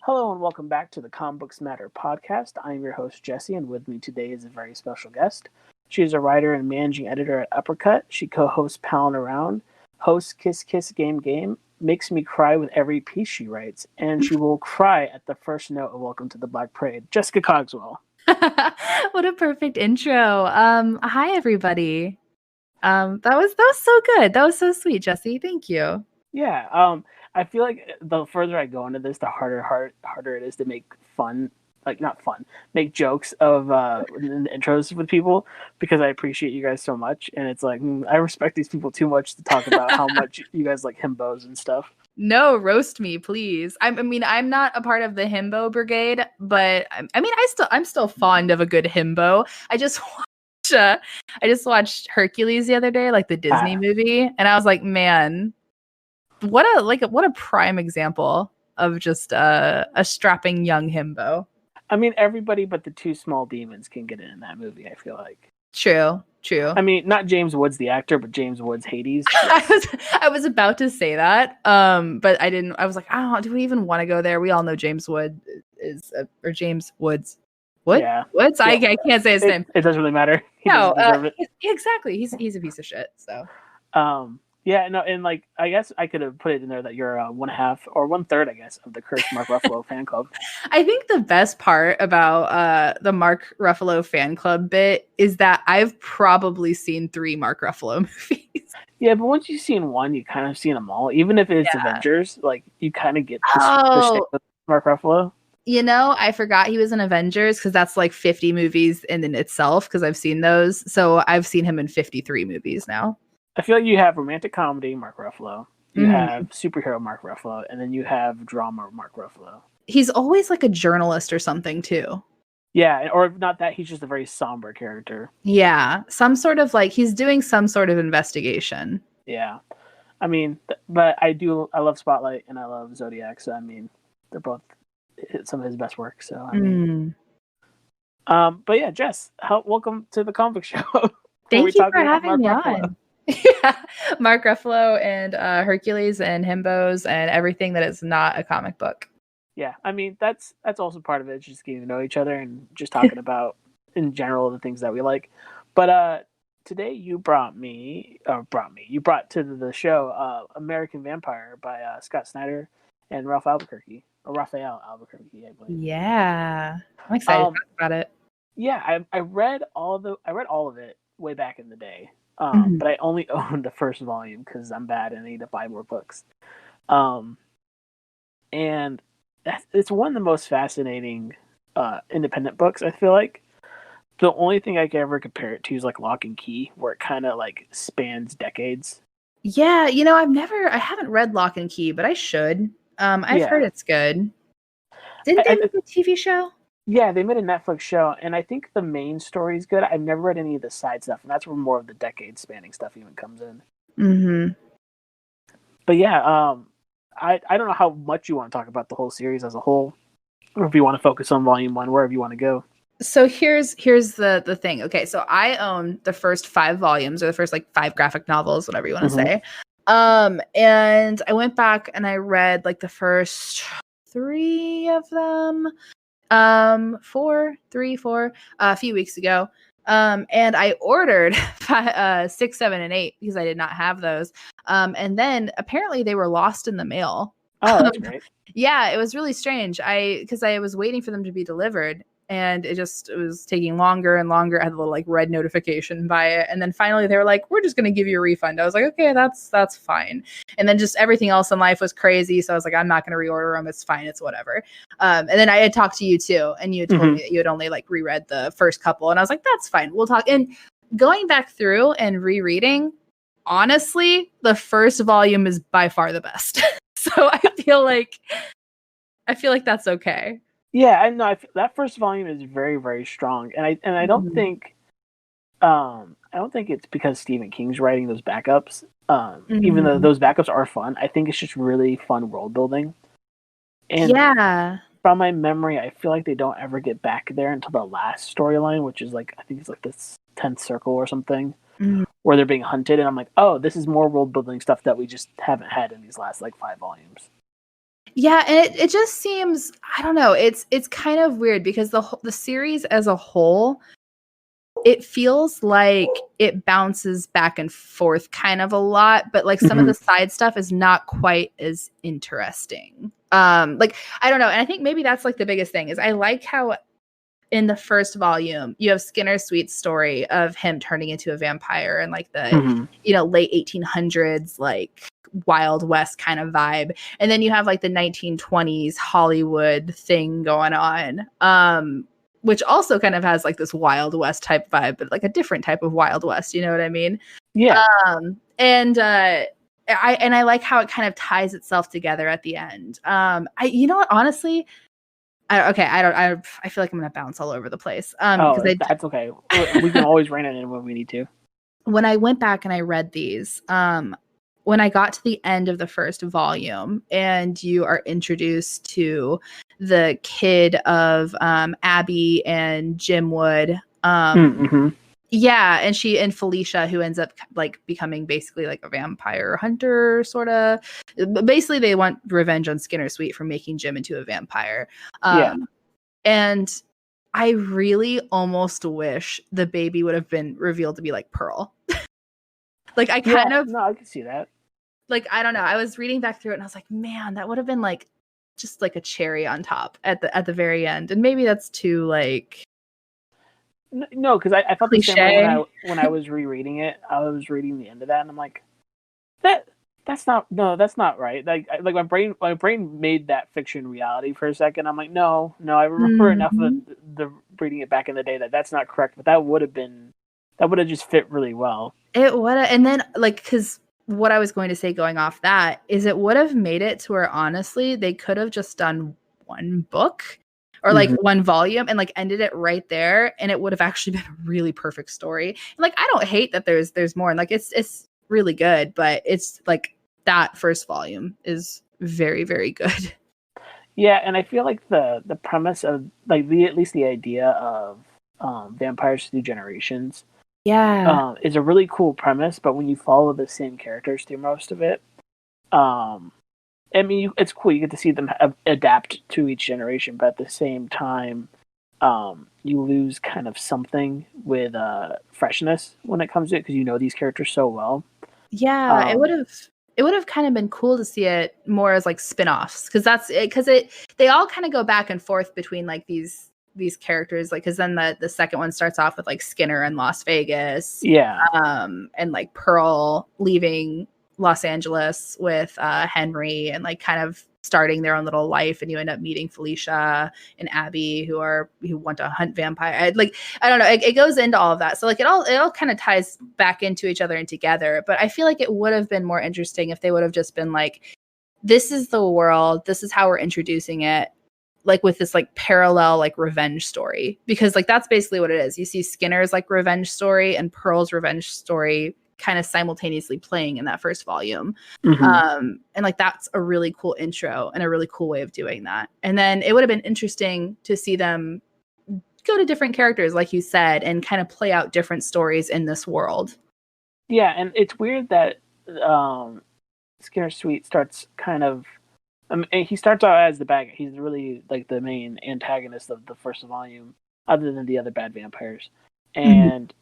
Hello and welcome back to the Comic Books Matter podcast. I'm your host, Jesse, and with me today is a very special guest. She is a writer and managing editor at Uppercut. She co-hosts Pallin' Around, hosts Kiss Kiss Game Game, makes me cry with every piece she writes, and she will cry at the first note of Welcome to the Black Parade. Jessica Cogswell. What a perfect intro. Hi everybody. That was so good. That was so sweet, Jesse. Thank you. Yeah, I feel like the further I go into this, the harder it is to make fun, like not fun, make jokes of in the intros with people because I appreciate you guys so much, and it's like I respect these people too much to talk about how much you guys like himbos and stuff. No, roast me, please. I'm not a part of the himbo brigade, but I'm still fond of a good himbo. I just watched Hercules the other day, like the Disney movie, and I was like, man, what a prime example of just a strapping young himbo. I mean, everybody but the two small demons can get in that movie, I feel like. True. I mean, not James Woods the actor, but James Woods Hades. Yes. I was about to say that, but I didn't. I was like, oh, do we even want to go there? We all know James Wood or James Woods. What? Yeah. Woods? Yeah. I can't say his name. It doesn't really matter. Exactly. He's a piece of shit. So. Yeah, no, and like I guess I could have put it in there that you're 1/2 or 1/3, I guess, of the cursed Mark Ruffalo fan club. I think the best part about the Mark Ruffalo fan club bit is that I've probably seen 3 Mark Ruffalo movies. Yeah, but once you've seen one, you kind of seen them all. Even if it's Avengers, like you kind of get the shit with Mark Ruffalo. You know, I forgot he was in Avengers because that's like 50 movies in itself because I've seen those. So I've seen him in 53 movies now. I feel like you have romantic comedy Mark Ruffalo, you have superhero Mark Ruffalo, and then you have drama Mark Ruffalo. He's always like a journalist or something too. Yeah, or if not that, he's just a very somber character. Yeah, some sort of like he's doing some sort of investigation. Yeah, I mean, but I love Spotlight and I love Zodiac, so I mean, they're both some of his best work. So I mean, but yeah, Jess, welcome to the comic show. Thank you for having me on. Yeah, Mark Ruffalo and Hercules and himbos and everything that is not a comic book. Yeah, I mean that's also part of it, just getting to know each other and just talking about in general the things that we like. But today you brought to the show American Vampire by Scott Snyder and Rafael Albuquerque, I believe. Yeah, I'm excited about it. Yeah, I read all of it way back in the day. But I only owned the first volume because I'm bad and I need to buy more books. And it's one of the most fascinating independent books, I feel like. The only thing I can ever compare it to is like Lock and Key, where it kind of like spans decades. Yeah, you know, I haven't read Lock and Key, but I should. I've heard it's good. Didn't they make a TV show? Yeah, they made a Netflix show, and I think the main story is good. I've never read any of the side stuff, and that's where more of the decade-spanning stuff even comes in. Mm-hmm. But yeah, I don't know how much you want to talk about the whole series as a whole, or if you want to focus on Volume 1, wherever you want to go. So here's the thing. Okay, so I own the first 5 volumes, or the first like 5 graphic novels, whatever you want to say. And I went back and I read like the first 3 of them. 4 a few weeks ago. And I ordered 6, 7, and 8 because I did not have those. And then apparently they were lost in the mail. Oh, that's great. Yeah, it was really strange. Because I was waiting for them to be delivered, and it was taking longer and longer. I had a little like red notification by it, and then finally they were like, "We're just going to give you a refund." I was like, "Okay, that's fine." And then just everything else in life was crazy, so I was like, "I'm not going to reorder them. It's fine. It's whatever." And then I had talked to you too, and you had told me that you had only like reread the first couple, and I was like, "That's fine. We'll talk." And going back through and rereading, honestly, the first volume is by far the best. So I feel like that's okay. Yeah, I know. That first volume is very, very strong, and I don't think, it's because Stephen King's writing those backups. Even though those backups are fun, I think it's just really fun world building. And from my memory, I feel like they don't ever get back there until the last storyline, which is like I think it's like this 10th circle or something, where they're being hunted, and I'm like, oh, this is more world building stuff that we just haven't had in these last like 5 volumes. Yeah, and it just seems, I don't know, it's kind of weird because the series as a whole, it feels like it bounces back and forth kind of a lot, but like some of the side stuff is not quite as interesting. Like I don't know, and I think maybe that's like the biggest thing is I like how in the first volume you have Skinner's sweet story of him turning into a vampire and like the late 1800s like Wild West kind of vibe, and then you have like the 1920s Hollywood thing going on, which also kind of has like this Wild West type vibe, but like a different type of Wild West. You know what I mean? Yeah. I like how it kind of ties itself together at the end. You know what? Honestly, I feel like I'm gonna bounce all over the place. That's okay. We can always rein it in when we need to. When I went back and I read these, when I got to the end of the first volume and you are introduced to the kid of Abby and Jim Wood, yeah, and Felicia, who ends up like becoming basically like a vampire hunter, sort of. Basically, they want revenge on Skinner Sweet for making Jim into a vampire. And I really almost wish the baby would have been revealed to be like Pearl. Like I can see that. Like I don't know. I was reading back through it and I was like, man, that would have been like just like a cherry on top at the very end. And maybe that's too like. No, because I felt cliche. the same way when I was rereading it. I was reading the end of that, and I'm like, that's not right. Like my brain made that fiction reality for a second. I'm like, no, I remember enough of the reading it back in the day that's not correct. But that would have just fit really well. It would have, and then like because what I was going to say going off that is it would have made it to where honestly they could have just done one book. Or like one volume and like ended it right there, and it would have actually been a really perfect story. And, like I don't hate that there's more, and like it's really good, but it's like that first volume is very, very good. Yeah, and I feel like the premise of like at least the idea of vampires through generations, is a really cool premise. But when you follow the same characters through most of it, I mean, it's cool. You get to see them adapt to each generation, but at the same time, you lose kind of something with freshness when it comes to it because you know these characters so well. Yeah, it would have kind of been cool to see it more as like spin-offs because they all kind of go back and forth between like these characters, like because then the second one starts off with like Skinner in Las Vegas, and like Pearl leaving Los Angeles with Henry and like kind of starting their own little life, and you end up meeting Felicia and Abby who want to hunt vampire. I don't know, it goes into all of that, so like it all kind of ties back into each other and together. But I feel like it would have been more interesting if they would have just been like, this is the world, this is how we're introducing it, like with this like parallel like revenge story, because like that's basically what it is. You see Skinner's like revenge story and Pearl's revenge story kind of simultaneously playing in that first volume. And like that's a really cool intro and a really cool way of doing that. And then it would have been interesting to see them go to different characters, like you said, and kind of play out different stories in this world. Yeah, and it's weird that Skinner Sweet starts kind of he starts out as the bad guy. He's really like the main antagonist of the first volume, other than the other bad vampires. And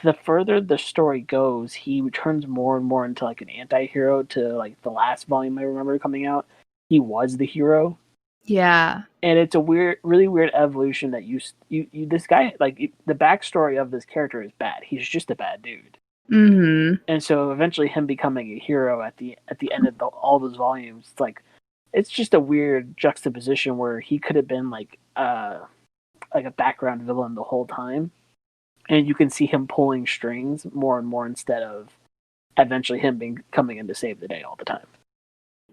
the further the story goes, he turns more and more into like an anti-hero. To like the last volume I remember coming out, he was the hero. Yeah. And it's a really weird evolution that you this guy, like the backstory of this character is bad. He's just a bad dude. And so eventually him becoming a hero at the end of all those volumes, it's just a weird juxtaposition where he could have been like a background villain the whole time. And you can see him pulling strings more and more instead of eventually him coming in to save the day all the time.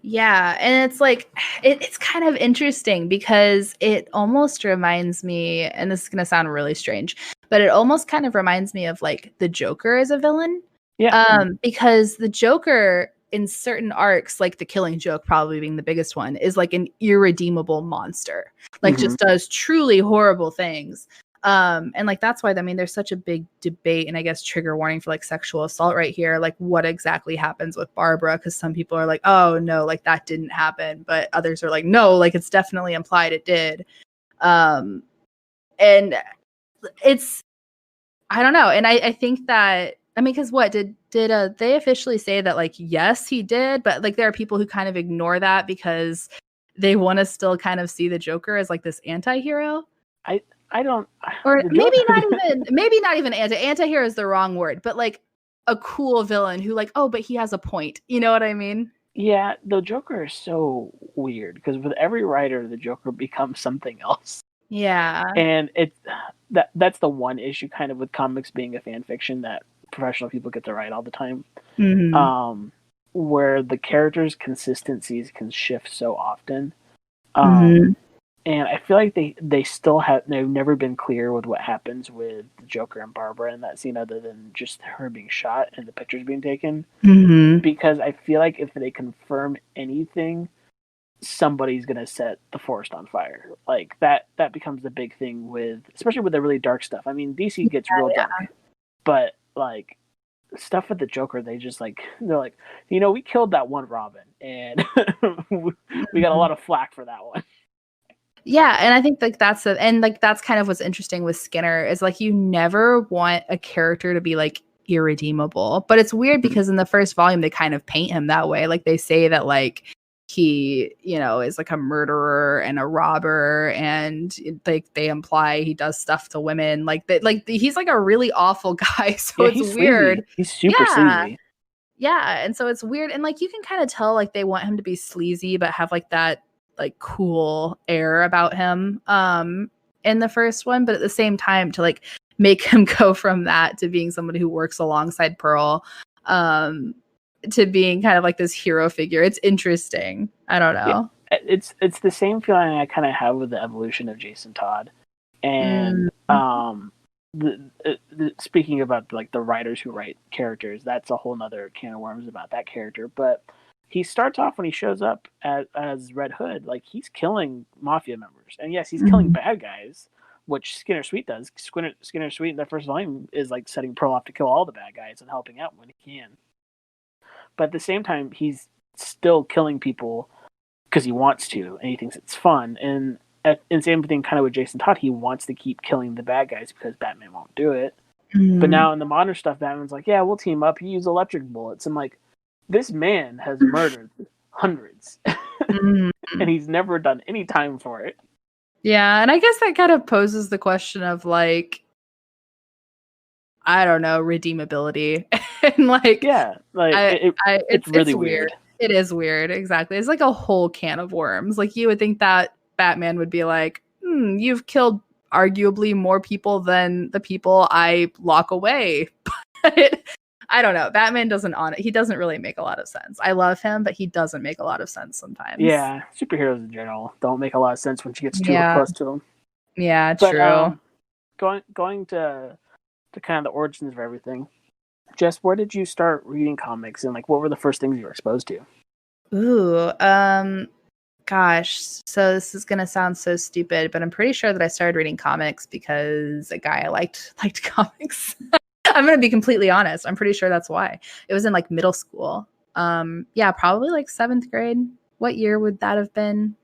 Yeah, and it's like it's kind of interesting because it almost reminds me, and this is going to sound really strange, but it almost kind of reminds me of like the Joker as a villain. Yeah. Because the Joker in certain arcs, like the Killing Joke probably being the biggest one, is like an irredeemable monster. Like just does truly horrible things. And like that's why, I mean, there's such a big debate, and I guess trigger warning for like sexual assault right here, like what exactly happens with Barbara, because some people are like, oh no, like that didn't happen, but others are like, no, like it's definitely implied it did. And it's, I don't know. And I think that, I mean, because what did they officially say that like, yes, he did, but like there are people who kind of ignore that because they want to still kind of see the Joker as like this anti-hero. I don't, or maybe not even anti-hero is the wrong word, but like a cool villain who like, oh, but he has a point. You know what I mean? Yeah, the Joker is so weird because with every writer, the Joker becomes something else. Yeah. And that's the one issue kind of with comics being a fan fiction that professional people get to write all the time. Mm-hmm. Where the characters' consistencies can shift so often. Mm-hmm. And I feel like they've never been clear with what happens with the Joker and Barbara in that scene, other than just her being shot and the pictures being taken. Mm-hmm. Because I feel like if they confirm anything, somebody's gonna set the forest on fire. Like that becomes the big thing with, especially with the really dark stuff. I mean, DC gets real dark, but like stuff with the Joker, they're like, we killed that one Robin, and we got a lot of flack for that one. Yeah, and I think like that's kind of what's interesting with Skinner is like you never want a character to be like irredeemable. But it's weird because in the first volume they kind of paint him that way. Like they say that like he, is like a murderer and a robber, and like they imply he does stuff to women. Like that, like he's like a really awful guy. So yeah, it's weird. Sleazy. He's super sleazy. Yeah, and so it's weird, and like you can kind of tell like they want him to be sleazy but have like that like cool air about him in the first one, but at the same time to like make him go from that to being somebody who works alongside Pearl to being kind of like this hero figure. It's interesting. I don't know. Yeah, it's the same feeling I kind of have with the evolution of Jason Todd. And speaking about like the writers who write characters, that's a whole nother can of worms about that character. But he starts off when he shows up as Red Hood, like he's killing mafia members, and yes, he's killing bad guys, which Skinner Sweet does. Skinner Sweet in the first volume is like setting Pearl off to kill all the bad guys and helping out when he can. But at the same time, he's still killing people because he wants to, and he thinks it's fun. And same thing kind of with Jason Todd. He wants to keep killing the bad guys because Batman won't do it. But now in the modern stuff, Batman's like, yeah, we'll team up. You use electric bullets. I'm like, this man has murdered hundreds, and he's never done any time for it. Yeah, and I guess that kind of poses the question of like, I don't know, redeemability. And like, yeah, like it's really weird. It is weird, exactly. It's like a whole can of worms. Like you would think that Batman would be like, you've killed arguably more people than the people I lock away. But I don't know. Batman he doesn't really make a lot of sense. I love him, but he doesn't make a lot of sense sometimes. Yeah, superheroes in general don't make a lot of sense when she gets too close to them. Yeah, true. Going to kind of the origins of everything. Jess, where did you start reading comics, and like what were the first things you were exposed to? Ooh, gosh. So this is gonna sound so stupid, but I'm pretty sure that I started reading comics because a guy I liked comics. I'm gonna be completely honest. I'm pretty sure that's why. It was in like middle school. Yeah, probably like 7th grade. What year would that have been?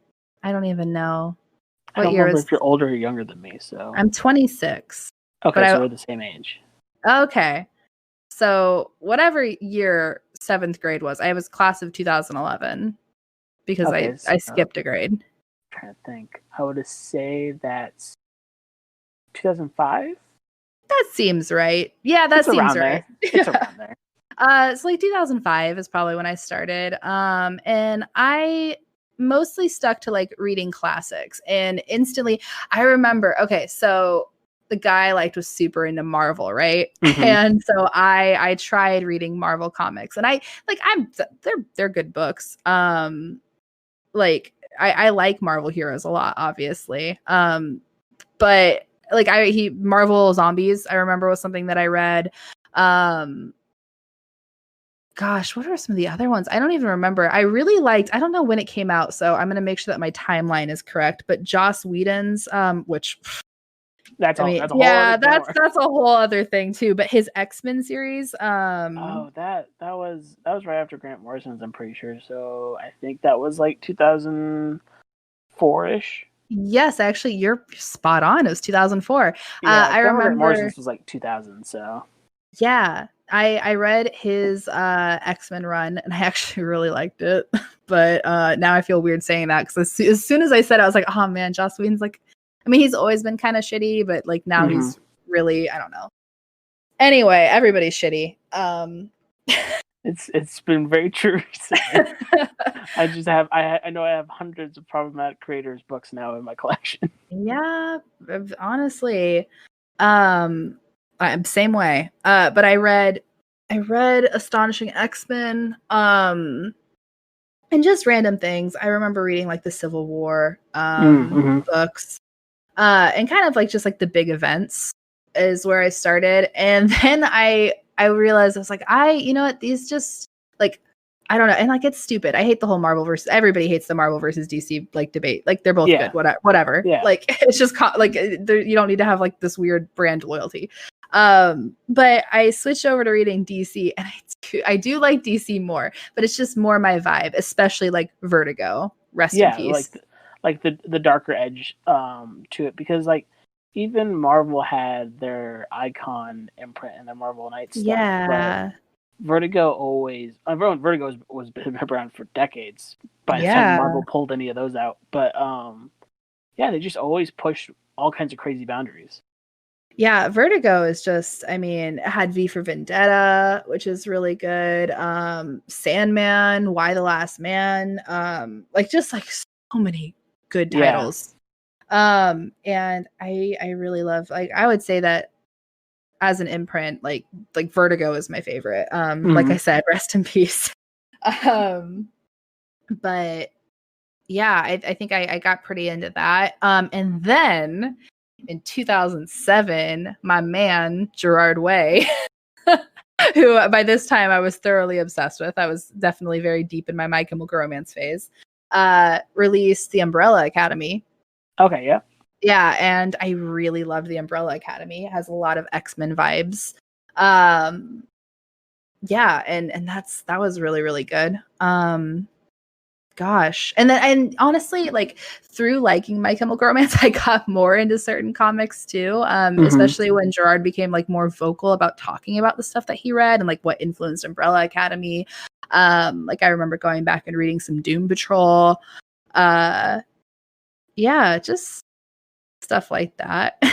I don't even know. I don't remember if you're older or younger than me. So I'm 26. Okay, so we're the same age. Okay. So whatever year 7th grade was, I was class of 2011 because I skipped a grade. I'm trying to think. I would say that's 2005. That seems right. Yeah, that seems right. It's around there. So like 2005 is probably when I started. And I mostly stuck to like reading classics, and instantly I remember, okay, so the guy I liked was super into Marvel, right? And so I tried reading Marvel comics, and they're good books. Like I like Marvel heroes a lot, obviously. But like Marvel Zombies, I remember, was something that I read. Gosh, what are some of the other ones? I don't even remember. I really liked, I don't know when it came out, so I'm going to make sure that my timeline is correct, but Joss Whedon's, which That's I all. mean, That's a whole other that's a whole other thing too. But his X-Men series, Oh, that was right after Grant Morrison's, I'm pretty sure. So I think that was like 2004 ish. yes, actually, you're spot on. It was 2004. Yeah, I Grant remember. Morrison's was like 2000. So Yeah, I read his X-Men run and I actually really liked it. But now I feel weird saying that because as soon as I said it, I was like, oh man, Joss Whedon's like, I mean, he's always been kind of shitty, but like now he's really, I don't know. Anyway, everybody's shitty. it's been very true recently. I know I have hundreds of problematic creators books now in my collection. Yeah, honestly, I'm same way. But I read Astonishing X-Men, and just random things. I remember reading like the Civil War books, and kind of like just like the big events is where I started. And then I realized I was like, you know what, these just like, I don't know. And like, it's stupid. I hate the whole Marvel versus, everybody hates the Marvel versus DC like debate. Like they're both good, whatever. Yeah. Like it's just like you don't need to have like this weird brand loyalty. But I switched over to reading DC and I do like DC more, but it's just more my vibe, especially like Vertigo. Rest in peace. Like the darker edge to it, because like even Marvel had their Icon imprint and their Marvel Knights stuff. Yeah. But Vertigo was been around for decades by the time Marvel pulled any of those out. But yeah, they just always push all kinds of crazy boundaries. Yeah, Vertigo is just, I mean, it had V for Vendetta, which is really good. Sandman, Why the Last Man, like just like so many good titles. And I really love, like, I would say that as an imprint, like Vertigo is my favorite. Like I said, rest in peace. But yeah, I think I got pretty into that. And then in 2007, my man Gerard Way, who by this time I was thoroughly obsessed with, I was definitely very deep in my Chemical Romance phase, released The Umbrella Academy. Okay, yeah. Yeah, and I really loved The Umbrella Academy. It has a lot of X-Men vibes. Yeah, and that was really, really good. Gosh. And honestly, like through liking My Chemical Romance, I got more into certain comics too. Especially when Gerard became like more vocal about talking about the stuff that he read and like what influenced Umbrella Academy. Like I remember going back and reading some Doom Patrol. Yeah, just stuff like that.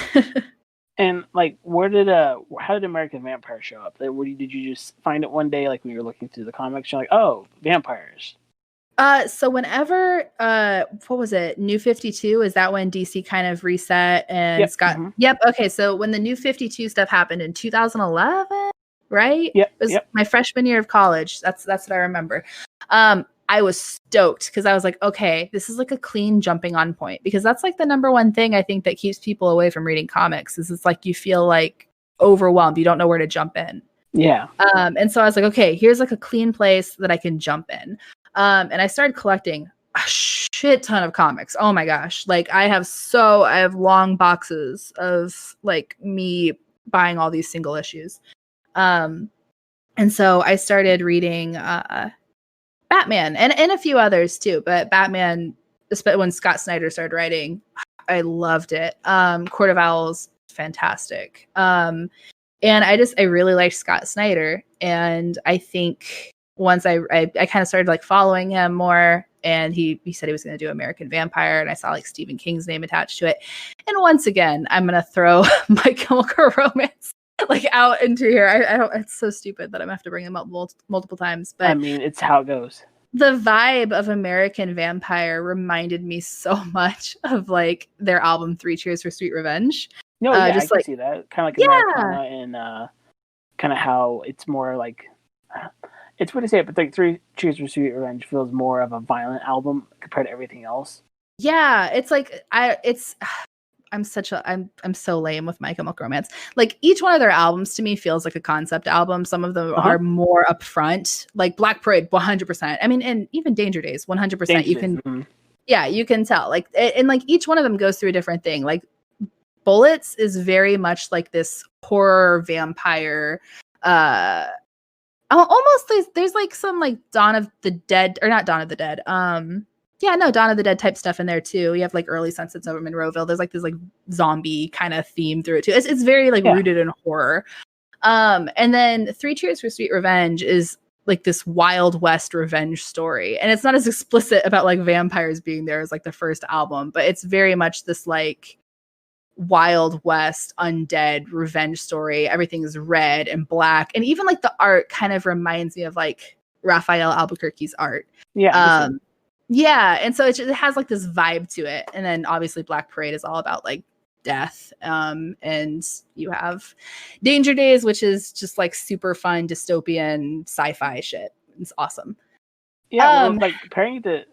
And like, how did American Vampire show up? Did you just find it one day, like when you were looking through the comics, you're like, oh, vampires? So whenever, what was it? New 52, is that when DC kind of reset and Scott? Yep. Okay. So when the New 52 stuff happened in 2011, right? Yep. It was my freshman year of college. That's what I remember. I was stoked because I was like, okay, this is like a clean jumping on point, because that's like the number one thing I think that keeps people away from reading comics is it's like you feel like overwhelmed. You don't know where to jump in. Yeah. And so I was like, okay, here's like a clean place that I can jump in. And I started collecting a shit ton of comics. Oh my gosh. Like I have long boxes of like me buying all these single issues. And so I started reading Batman and a few others too, but Batman, when Scott Snyder started writing, I loved it. Court of Owls, fantastic. And I really liked Scott Snyder. And I think once I kind of started like following him more, and he said he was going to do American Vampire, and I saw like Stephen King's name attached to it. And once again, I'm going to throw My Chemical Romance like out into here. I don't, it's so stupid that I'm going to have to bring him up multiple times, but I mean, it's how it goes. The vibe of American Vampire reminded me so much of like their album 3 Cheers for Sweet Revenge. No, yeah, I can see that. Kind of like Americana, and kind of how it's more like, it's weird to say it, but like 3 Cheers for Sweet Revenge feels more of a violent album compared to everything else. Yeah, it's like I'm so lame with My Chemical Romance. Like each one of their albums to me feels like a concept album. Some of them are more upfront, like Black Parade, 100%. I mean, and even Danger Days, 100%. You can, you can tell. Like, and like each one of them goes through a different thing. Like Bullets is very much like this horror vampire. Almost there's like some like Dawn of the Dead, or not Dawn of the Dead. Dawn of the Dead type stuff in there too. You have like early Sunsets over Monroeville. There's like this like zombie kind of theme through it too. It's very like rooted in horror. And then 3 Cheers for Sweet Revenge is like this Wild West revenge story. And it's not as explicit about like vampires being there as like the first album, but it's very much this like Wild West undead revenge story. Everything is red and black. And even like the art kind of reminds me of like Rafael Albuquerque's art. Yeah. Yeah. And so it has like this vibe to it. And then obviously Black Parade is all about like death. And you have Danger Days, which is just like super fun dystopian sci-fi shit. It's awesome. Yeah, like comparing the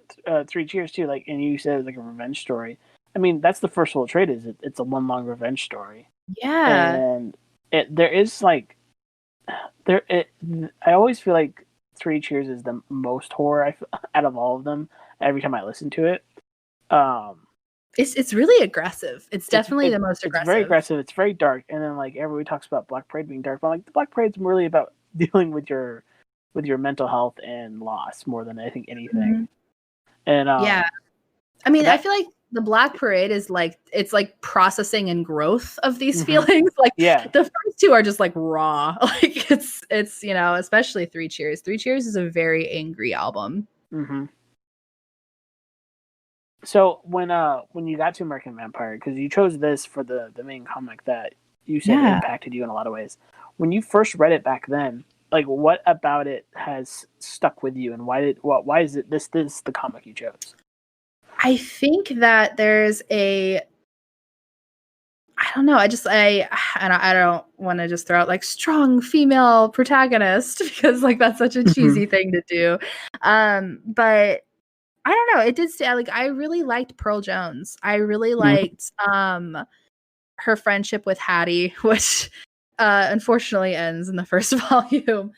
3 Cheers too, like, and you said it was like a revenge story. I mean, that's the first full trade. It's a one long revenge story. Yeah, and there is like I always feel like 3 Cheers is the most horror out of all of them. Every time I listen to it, it's really aggressive. It's definitely the most aggressive. It's very aggressive. It's very dark. And then like everybody talks about Black Parade being dark, but like the Black Parade's really about dealing with your mental health and loss more than I think anything. And yeah, I mean, I feel like the Black Parade is like, it's like processing and growth of these feelings. Like the first two are just like raw. Like it's especially 3 Cheers. 3 Cheers is a very angry album. So when you got to American Vampire, because you chose this for the main comic that you said impacted you in a lot of ways. When you first read it back then, like what about it has stuck with you, and why is it this the comic you chose? I think that there's I don't know. I don't want to just throw out like strong female protagonist because like that's such a cheesy thing to do. But I don't know. It did say like I really liked Pearl Jones. I really liked her friendship with Hattie, which unfortunately ends in the first volume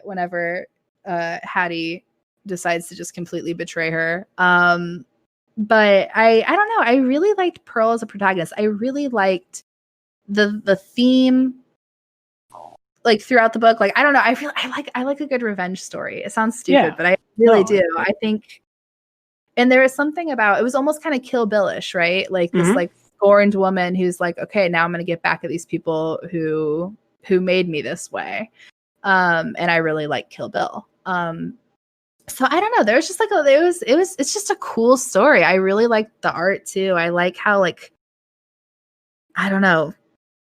whenever Hattie decides to just completely betray her. But I don't know. I really liked Pearl as a protagonist. I really liked the theme like throughout the book. Like I don't know. I like a good revenge story. It sounds stupid, but I really do. I think, and there is something about it was almost kind of Kill Bill-ish, right? Like this like scorned woman who's like, okay, now I'm gonna get back at these people who made me this way. And I really like Kill Bill. So I don't know. There's just like it's just a cool story. I really like the art too. I like how like I don't know,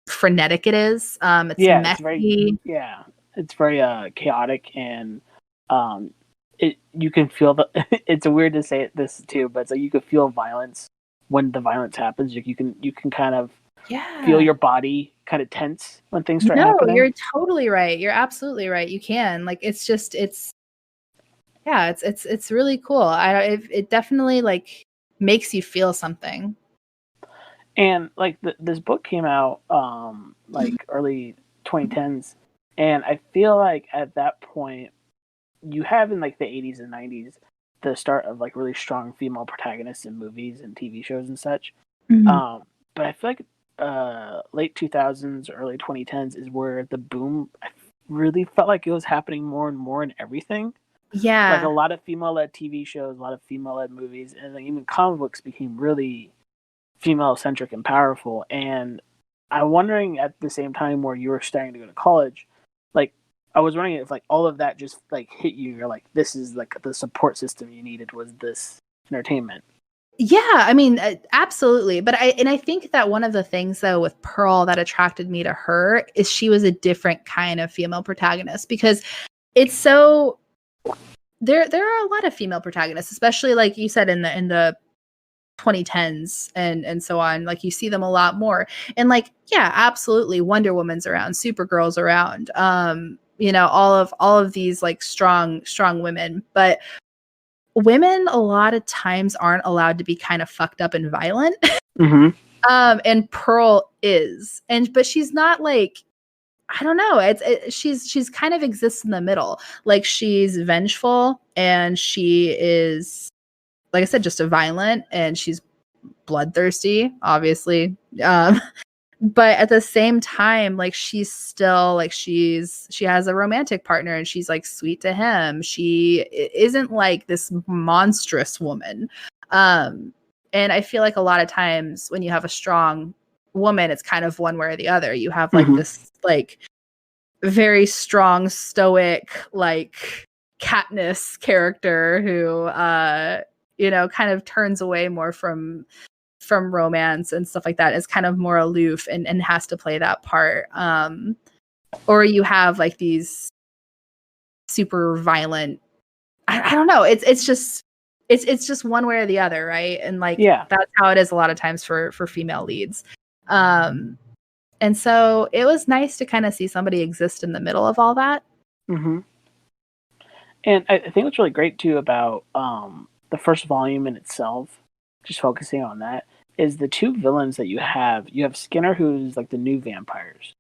frenetic it is. It's messy. It's very chaotic, and you can feel it's weird to say this too, but it's like you can feel violence when the violence happens. You can kind of feel your body kind of tense when things start happening. No, you're totally right. You're absolutely right. You can like it's really cool. It definitely like makes you feel something. And like this book came out like early 2010s, and I feel like at that point you have in like the 80s and 90s the start of like really strong female protagonists in movies and TV shows and such. But I feel like late 2000s, early 2010s is where the boom. I really felt like it was happening more and more in everything. Yeah, like a lot of female-led TV shows, a lot of female-led movies, and like even comic books became really female-centric and powerful. And I'm wondering at the same time where you were starting to go to college, like I was wondering if like all of that just like hit you. You're like, this is like the support system you needed was this entertainment. Yeah, I mean, absolutely. But I think that one of the things though with Pearl that attracted me to her is she was a different kind of female protagonist, because it's so there are a lot of female protagonists, especially like you said in the 2010s and so on. Like you see them a lot more, and like absolutely, Wonder Woman's around, Supergirl's around, all of these like strong women, but women a lot of times aren't allowed to be kind of fucked up and violent. And Pearl is, but she's not like, I don't know. She's kind of exists in the middle. Like she's vengeful and she is, like I said, just a violent, and she's bloodthirsty, obviously. But at the same time, like she's still like she has a romantic partner and she's like sweet to him. She isn't like this monstrous woman. And I feel like a lot of times when you have a strong woman, it's kind of one way or the other. You have like this like very strong, stoic, like Katniss character who kind of turns away more from romance and stuff like that, is kind of more aloof and has to play that part. Or you have like these super violent, I don't know. It's just one way or the other, right? And like that's how it is a lot of times for female leads. And so it was nice to kind of see somebody exist in the middle of all that. Mm-hmm. And I think what's really great too about the first volume in itself, just focusing on that, is the two villains that you have. You have Skinner, who's like the new vampires,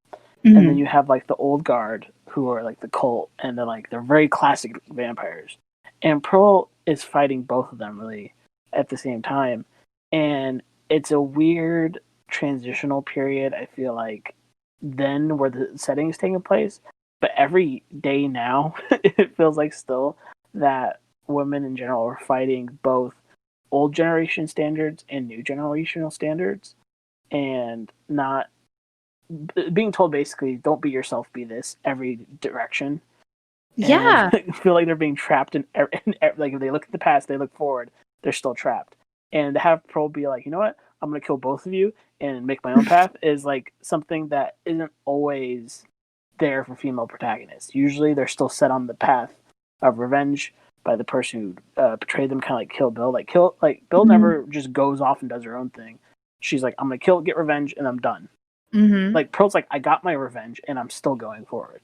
and then you have like the old guard, who are like the cult, and they're very classic vampires. And Pearl is fighting both of them really at the same time, and it's a weird transitional period. I feel like then where the setting is taking place, but every day now, it feels like still that women in general are fighting both old generation standards and new generational standards, and not being told basically don't be yourself, be this every direction. Yeah. I feel like they're being trapped in like if they look at the past, they look forward, they're still trapped. And to have Pearl be like, you know what, I'm gonna kill both of you and make my own path is like something that isn't always there for female protagonists. Usually they're still set on the path of revenge by the person who betrayed them, kind of like Kill Bill. Bill never just goes off and does her own thing. She's like, I'm gonna get revenge, and I'm done. Like Pearl's like, I got my revenge, and I'm still going forward.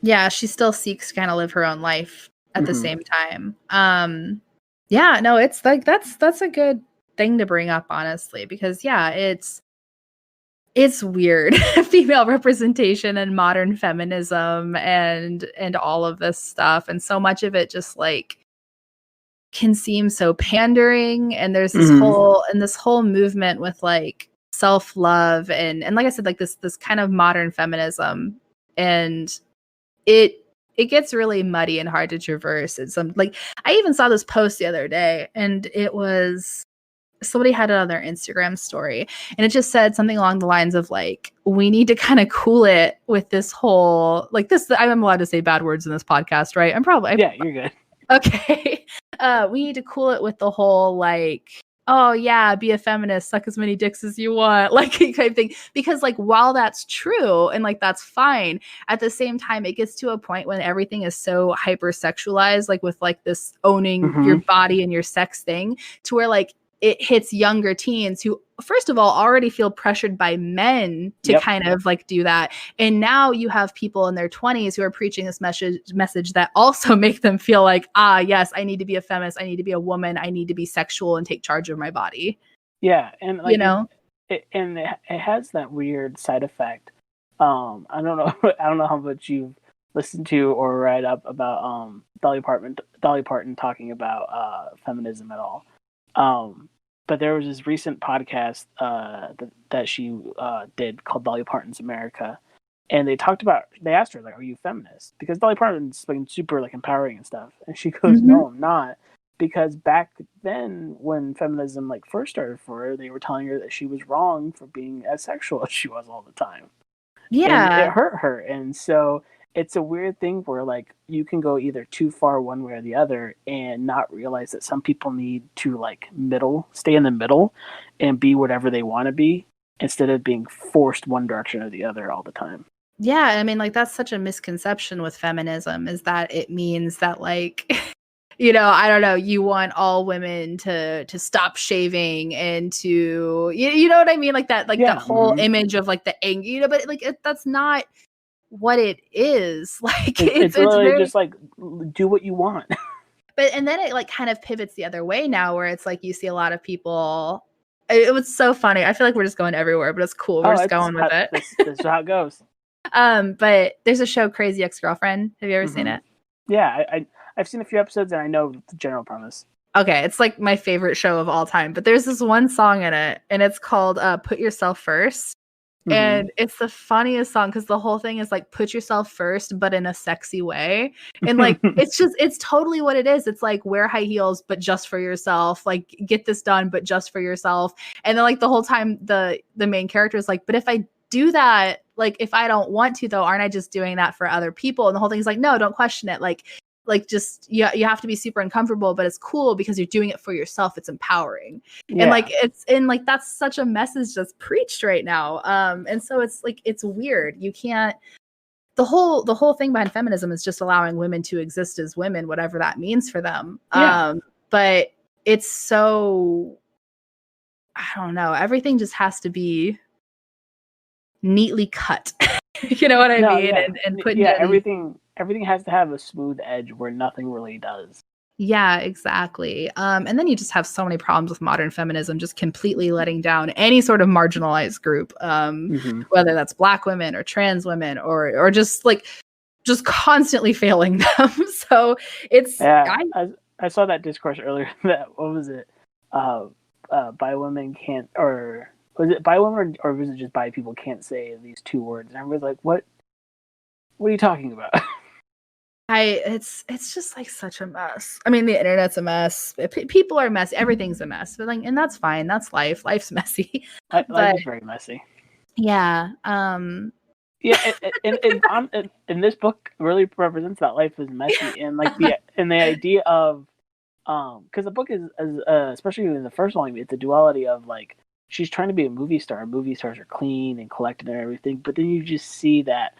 Yeah, she still seeks to kind of live her own life at the same time. Yeah, no, it's like that's a good thing to bring up, honestly, because yeah, it's weird female representation and modern feminism and all of this stuff, and so much of it just like can seem so pandering. And there's this whole movement with like self-love and like I said, like this kind of modern feminism, and it gets really muddy and hard to traverse. It's like I even saw this post the other day, and it was somebody had it on their Instagram story, and it just said something along the lines of like, we need to kind of cool it with this whole like this. I'm allowed to say bad words in this podcast, right? Yeah, you're good. Okay. We need to cool it with the whole like, oh yeah, be a feminist, suck as many dicks as you want, like kind of thing. Because like while that's true and like that's fine, at the same time it gets to a point when everything is so hypersexualized, like with like this owning your body and your sex thing, to where like it hits younger teens who, first of all, already feel pressured by men to kind of like do that. And now you have people in their 20s who are preaching this message that also make them feel like, yes, I need to be a feminist. I need to be a woman. I need to be sexual and take charge of my body. Yeah. And like, it has that weird side effect. I don't know how much you've listened to or read up about Dolly Parton talking about feminism at all. But there was this recent podcast that she did called Dolly Parton's America, and they asked her like, "Are you feminist?" Because Dolly Parton's like super like empowering and stuff, and she goes, "No, I'm not," because back then when feminism like first started for her, they were telling her that she was wrong for being as sexual as she was all the time. Yeah, and it hurt her, and so it's a weird thing where like you can go either too far one way or the other and not realize that some people need to like stay in the middle and be whatever they want to be instead of being forced one direction or the other all the time. Yeah, I mean like that's such a misconception with feminism, is that it means that like I don't know, you want all women to stop shaving and to you know what I mean, like that, like that whole image of like the anger, but like that's not what it is. Like it's literally very, just like do what you want. But and then it like kind of pivots the other way now, where it's like you see a lot of people. It was so funny. I feel like we're just going everywhere, but it's cool. We're just going with it. This is how it goes. But there's a show, Crazy Ex-Girlfriend. Have you ever seen it? Yeah, I've seen a few episodes and I know the general premise. Okay, it's like my favorite show of all time, but there's this one song in it, and it's called Put Yourself First. And it's the funniest song because the whole thing is like put yourself first, but in a sexy way. And like it's totally what it is. It's like wear high heels, but just for yourself. Like get this done, but just for yourself. And then like the whole time the main character is like, but if I do that, like if I don't want to though, aren't I just doing that for other people? And the whole thing's like, no, don't question it. Like just you have to be super uncomfortable, but it's cool because you're doing it for yourself. It's empowering. And like that's such a message that's preached right now. And so it's like it's weird. You can't the whole thing behind feminism is just allowing women to exist as women, whatever that means for them. But it's so I don't know, everything just has to be neatly cut. You know what I mean? Yeah. And put everything has to have a smooth edge where nothing really does. Yeah, exactly. And then you just have so many problems with modern feminism, just completely letting down any sort of marginalized group, whether that's Black women or trans women or just constantly failing them. So it's I saw that discourse earlier. That what was it? Bi women can't, or was it bi women or was it just bi people can't say these two words? And everybody's like, what are you talking about? It's just like such a mess. I mean, the internet's a mess. People are messy. Everything's a mess. But and that's fine. That's life. Life's messy. Life is very messy. Yeah. And this book really represents that life is messy, and like the idea of because the book is especially in the first volume, it's a duality of like she's trying to be a movie star. Movie stars are clean and collected and everything, but then you just see that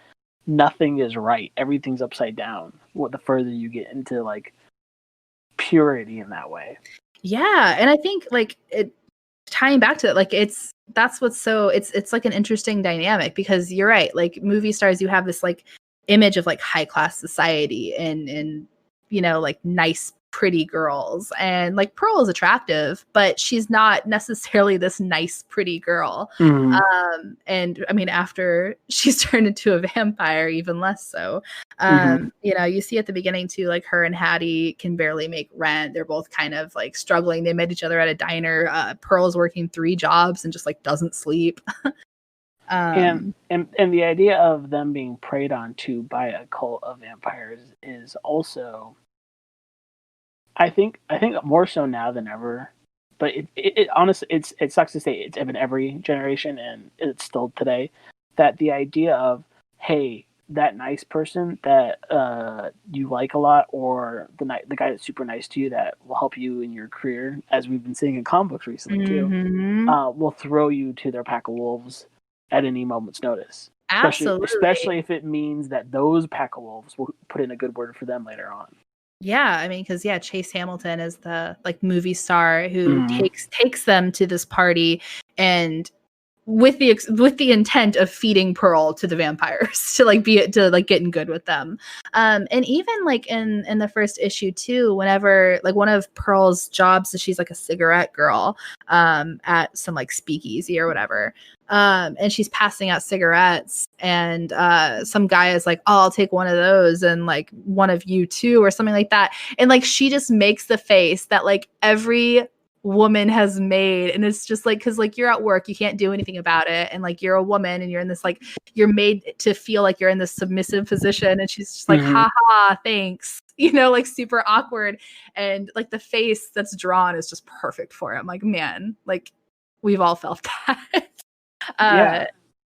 nothing is right. Everything's upside down. The further you get into like purity in that way. Yeah, and I think like it tying back to it, like it's like an interesting dynamic because you're right. Like movie stars, you have this like image of like high class society and like nice pretty girls, and like Pearl is attractive, but she's not necessarily this nice pretty girl. And I mean after she's turned into a vampire, even less so. You see at the beginning too, like her and Hattie can barely make rent. They're both kind of like struggling. They met each other at a diner. Pearl's working 3 jobs and just like doesn't sleep. And the idea of them being preyed on to by a cult of vampires is also I think more so now than ever, but it honestly it sucks to say it's in every generation and it's still today that the idea of hey, that nice person that you like a lot, or the guy that's super nice to you that will help you in your career, as we've been seeing in comic books recently too, will throw you to their pack of wolves at any moment's notice. Absolutely, especially if it means that those pack of wolves will put in a good word for them later on. Yeah, I mean, because Chase Hamilton is the like movie star who takes them to this party, and with the intent of feeding Pearl to the vampires to get in good with them. And even like in the first issue too, whenever like one of Pearl's jobs is she's like a cigarette girl at some like speakeasy or whatever. And she's passing out cigarettes, and some guy is like, oh, I'll take one of those and like one of you too, or something like that. And like she just makes the face that like every woman has made, and it's just like because like you're at work, you can't do anything about it, and like you're a woman and you're in this like you're made to feel like you're in this submissive position, and she's just like haha thanks, like super awkward, and like the face that's drawn is just perfect for it. I'm like, man, like we've all felt that.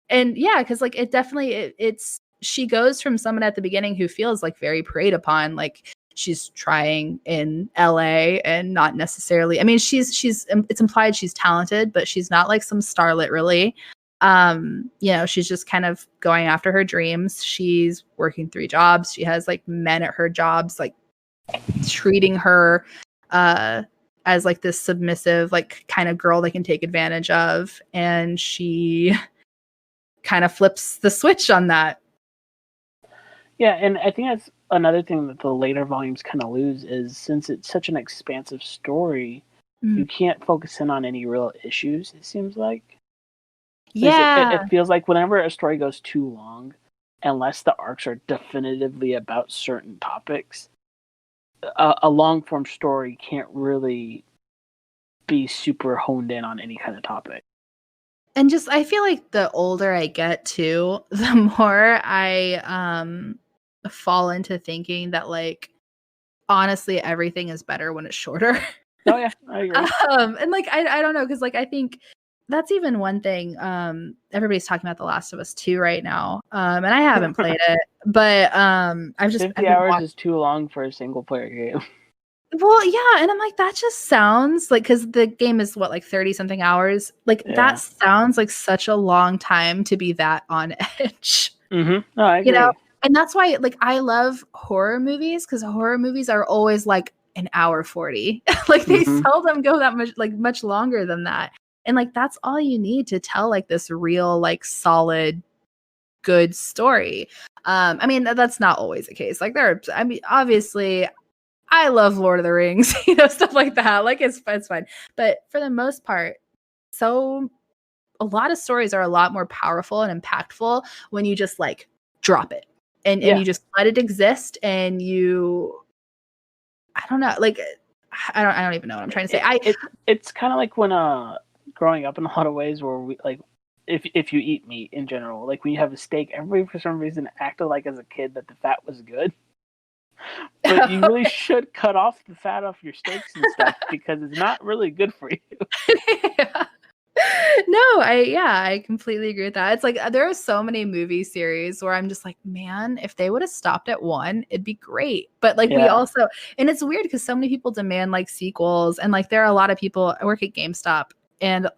And because like it definitely it's she goes from someone at the beginning who feels like very preyed upon, like she's trying in LA and not necessarily, I mean, she's it's implied she's talented, but she's not like some starlet really. She's just kind of going after her dreams. She's working 3 jobs. She has like men at her jobs, like treating her as like this submissive, like kind of girl they can take advantage of. And she kind of flips the switch on that. Yeah, and I think that's another thing that the later volumes kind of lose is since it's such an expansive story, you can't focus in on any real issues, it seems like. It feels like whenever a story goes too long, unless the arcs are definitively about certain topics, a long form story can't really be super honed in on any kind of topic. And just I feel like the older I get too, the more I fall into thinking that like honestly everything is better when it's shorter. Oh yeah, I agree. And like I don't know, because like I think that's even one thing. Everybody's talking about The Last of Us 2 right now. And I haven't played it, but I've 50 been hours is too long for a single player game. Well, yeah, and I'm like, that just sounds like, because the game is what, like 30 something hours. Like Yeah. that sounds like such a long time to be that on edge. No, I agree. You know, and that's why like I love horror movies, because horror movies are always like an hour 40. Like they seldom go that much longer than that. And like that's all you need to tell like this real, like solid, good story. I mean, that's not always the case. Like I mean, obviously I love Lord of the Rings, stuff like that. Like it's fine. But for the most part, so a lot of stories are a lot more powerful and impactful when you just like drop it and you just let it exist, and I don't know, like I don't even know what I'm trying to say. It's kind of like when growing up in a lot of ways where we like if you eat meat in general, like when you have a steak, everybody for some reason acted like as a kid that the fat was good. But you really should cut off the fat off your steaks and stuff because it's not really good for you. Yeah. No, I completely agree with that. It's like there are so many movie series where I'm just like, man, if they would have stopped at one, it'd be great. But like we also, and it's weird because so many people demand like sequels, and like there are a lot of people. I work at GameStop, and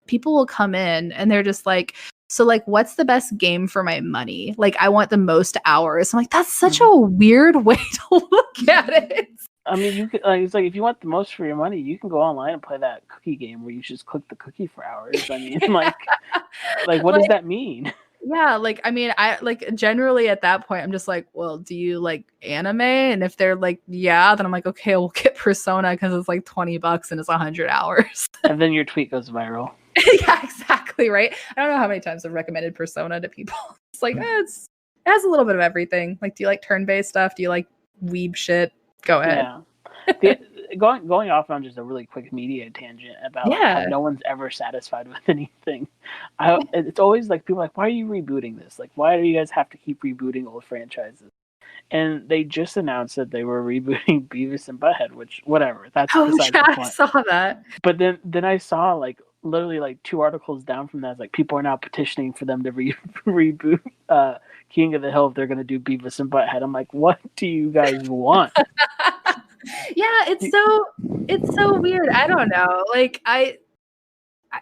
people will come in and they're just like, so like, what's the best game for my money? Like, I want the most hours. I'm like, that's such a weird way to look at it. I mean, you could, like, it's like if you want the most for your money, you can go online and play that cookie game where you just click the cookie for hours. I mean, like what does that mean? Yeah, like I mean, I like generally at that point, I'm just like, well, do you like anime? And if they're like, yeah, then I'm like, okay, we'll get Persona because it's like $20 and it's 100 hours. And then your tweet goes viral. Yeah, exactly, right. I don't know how many times I've recommended Persona to people. It's like it has a little bit of everything. Like, do you like turn-based stuff? Do you like weeb shit? Go ahead. Yeah. Going off on just a really quick media tangent about like, how no one's ever satisfied with anything. It's always like people are like, why are you rebooting this? Like, why do you guys have to keep rebooting old franchises? And they just announced that they were rebooting Beavis and Butthead, which whatever. That's besides the point. I saw that. But then I saw like literally like 2 articles down from that, like people are now petitioning for them to reboot King of the Hill if they're gonna do Beavis and Butthead. I'm like, what do you guys want? Yeah, it's so weird. I don't know. Like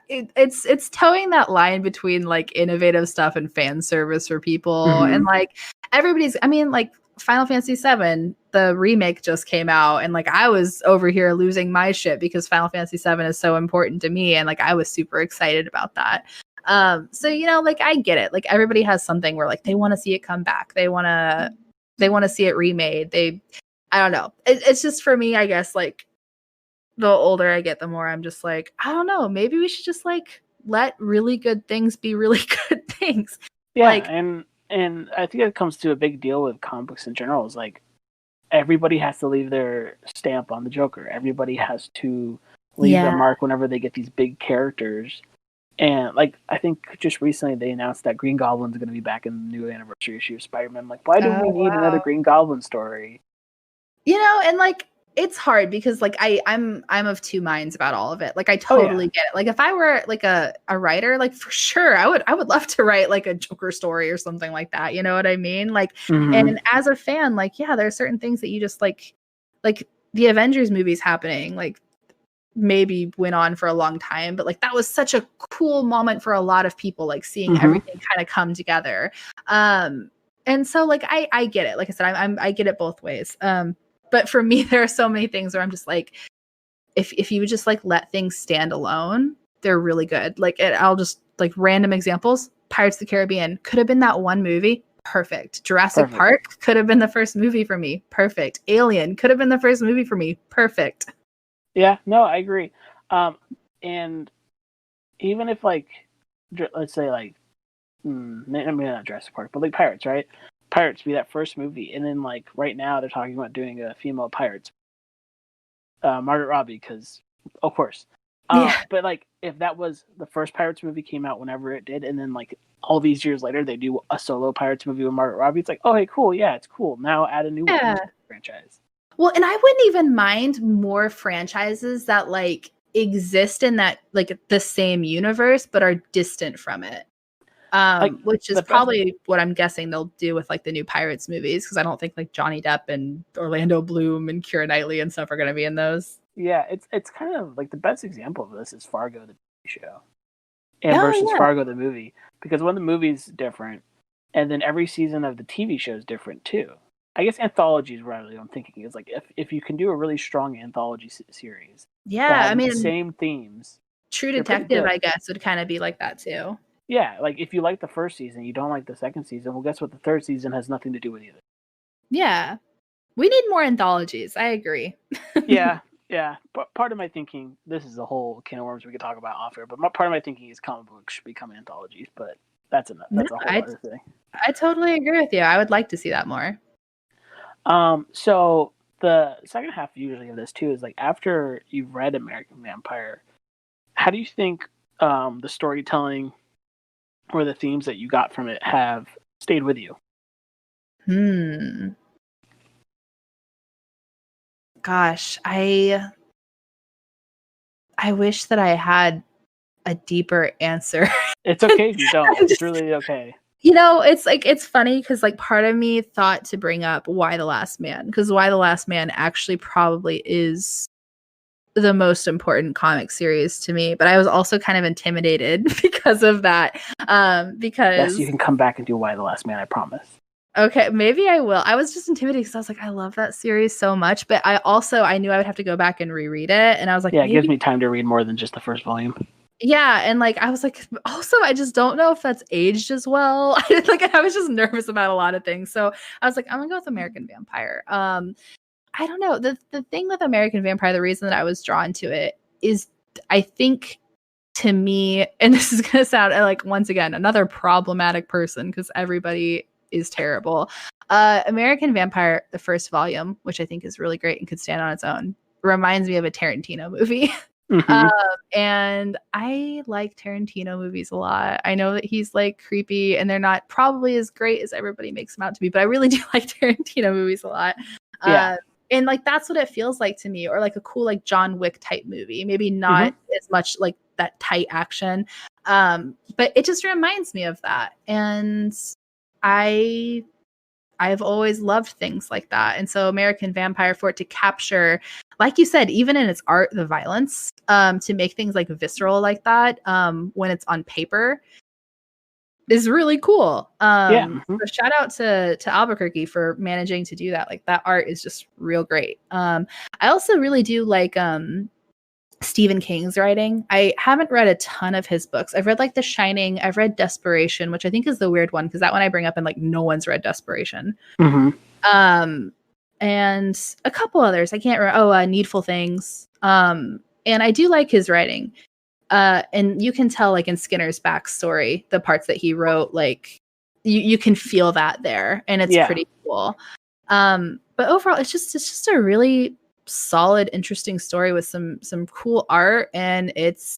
it's towing that line between like innovative stuff and fan service for people, and like everybody's. I mean, like Final Fantasy VII, the remake just came out, and like I was over here losing my shit because Final Fantasy VII is so important to me, and like I was super excited about that. So like I get it. Like everybody has something where like they want to see it come back. They want to see it remade. I don't know. It's just for me, I guess, like the older I get, the more I'm just like, I don't know. Maybe we should just like let really good things be really good things. Yeah, like, and I think it comes to a big deal with comic books in general. Is like everybody has to leave their stamp on the Joker. Everybody has to leave their mark whenever they get these big characters. And like I think just recently they announced that Green Goblin's going to be back in the new anniversary issue of Spider-Man. Like, why do we need another Green Goblin story? And like it's hard because like I'm of two minds about all of it. Like I totally get it. Like if I were like a writer, like for sure I would love to write like a Joker story or something like that. You know what I mean? Like and as a fan, like yeah, there are certain things that you just like the Avengers movies happening, like maybe went on for a long time, but like that was such a cool moment for a lot of people, like seeing everything kind of come together. And so like I get it. Like I said, I get it both ways. But for me, there are so many things where I'm just like, if you would just like let things stand alone, they're really good. Like I'll just like random examples. Pirates of the Caribbean could have been that one movie. Perfect. Jurassic Park could have been the first movie for me. Perfect. Alien could have been the first movie for me. Perfect. Yeah, no, I agree. And even if like, let's say like, maybe not Jurassic Park, but like Pirates, right? Pirates be that first movie, and then like right now they're talking about doing a female Pirates, Margaret Robbie, because of course. Yeah. But like if that was the first Pirates movie came out whenever it did, and then like all these years later they do a solo Pirates movie with Margaret Robbie, it's like, oh hey, cool, yeah, it's cool. Now add a new one to the franchise. Well, and I wouldn't even mind more franchises that like exist in that like the same universe but are distant from it. Which is probably what I'm guessing they'll do with like the new Pirates movies, because I don't think like Johnny Depp and Orlando Bloom and Keira Knightley and stuff are going to be in those. Yeah, it's kind of like the best example of this is Fargo, the TV show, and versus Fargo, the movie, because one of the movies is different, and then every season of the TV show is different too. I guess anthology is really what I'm thinking. Is like if you can do a really strong anthology series, I mean, the same themes. True Detective, I guess, would kind of be like that too. Yeah, like if you like the first season, you don't like the second season. Well, guess what? The third season has nothing to do with either. Yeah, we need more anthologies. I agree. Yeah. But part of my thinking, this is a whole can of worms we could talk about off air. But part of my thinking is comic books should become anthologies. But that's a whole other thing. I totally agree with you. I would like to see that more. So the second half usually of this too is like after you've read American Vampire, how do you think the storytelling or the themes that you got from it have stayed with you? Gosh, I wish that I had a deeper answer. It's okay if you don't. It's really okay. You know, it's like, it's funny because like part of me thought to bring up Y the Last Man, because Y the Last Man actually probably is the most important comic series to me, but I was also kind of intimidated because of that. Because yes, you can come back and do Y the Last Man, I promise. Okay, maybe I will. I was just intimidated because I was like, I love that series so much, but I knew I would have to go back and reread it, and I was like, yeah, it gives me time to read more than just the first volume. Yeah, and like I was like, also I just don't know if that's aged as well. I was just nervous about a lot of things, so I was like, I'm gonna go with American Vampire. I don't know, the thing with American Vampire, the reason that I was drawn to it is, I think, to me, and this is gonna sound like once again another problematic person because everybody is terrible. American Vampire, the first volume, which I think is really great and could stand on its own, reminds me of a Tarantino movie. Mm-hmm. And I like Tarantino movies a lot. I know that he's like creepy and they're not probably as great as everybody makes them out to be, but I really do like Tarantino movies a lot. Yeah. And like that's what it feels like to me, or like a cool like John Wick type movie. Maybe not as much like that tight action, but it just reminds me of that. And I've always loved things like that. And so American Vampire, for it to capture, like you said, even in its art, the violence, to make things like visceral like that, when it's on paper, is really cool. So shout out to Albuquerque for managing to do that. Like that art is just real great. I also really do like Stephen King's writing. I haven't read a ton of his books. I've read like The Shining. I've read Desperation, which I think is the weird one because that one I bring up and like no one's read Desperation. And a couple others. I can't remember. Oh, Needful Things. And I do like his writing. And you can tell like in Skinner's backstory, the parts that he wrote, like you can feel that there, and it's pretty cool. But overall, it's just a really solid, interesting story with some cool art, and it's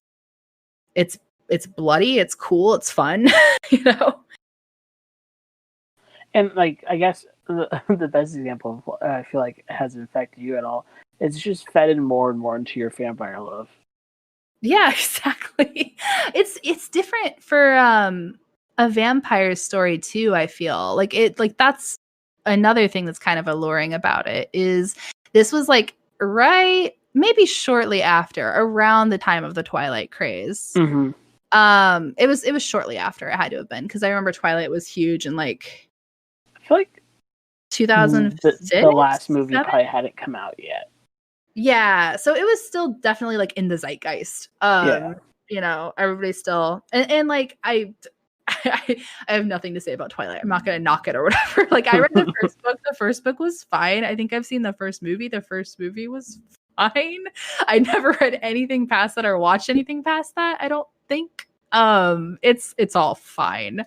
bloody, it's cool, it's fun, you know. And like I guess the best example of I feel like hasn't affected you at all, it's just fed more and more into your vampire love. Yeah, exactly. It's different for a vampire story too, I feel. Like that's another thing that's kind of alluring about it, is this was like maybe shortly after, around the time of the Twilight craze. It was shortly after, it had to have been, because I remember Twilight was huge in like, I feel like 2006. The last movie probably hadn't come out yet. Yeah, so it was still definitely like in the zeitgeist. You know, everybody's still and like I have nothing to say about Twilight. I'm not gonna knock it or whatever. Like I read the first book. The first book was fine. I think I've seen the first movie. The first movie was fine. I never read anything past that or watched anything past that, I don't think. It's all fine.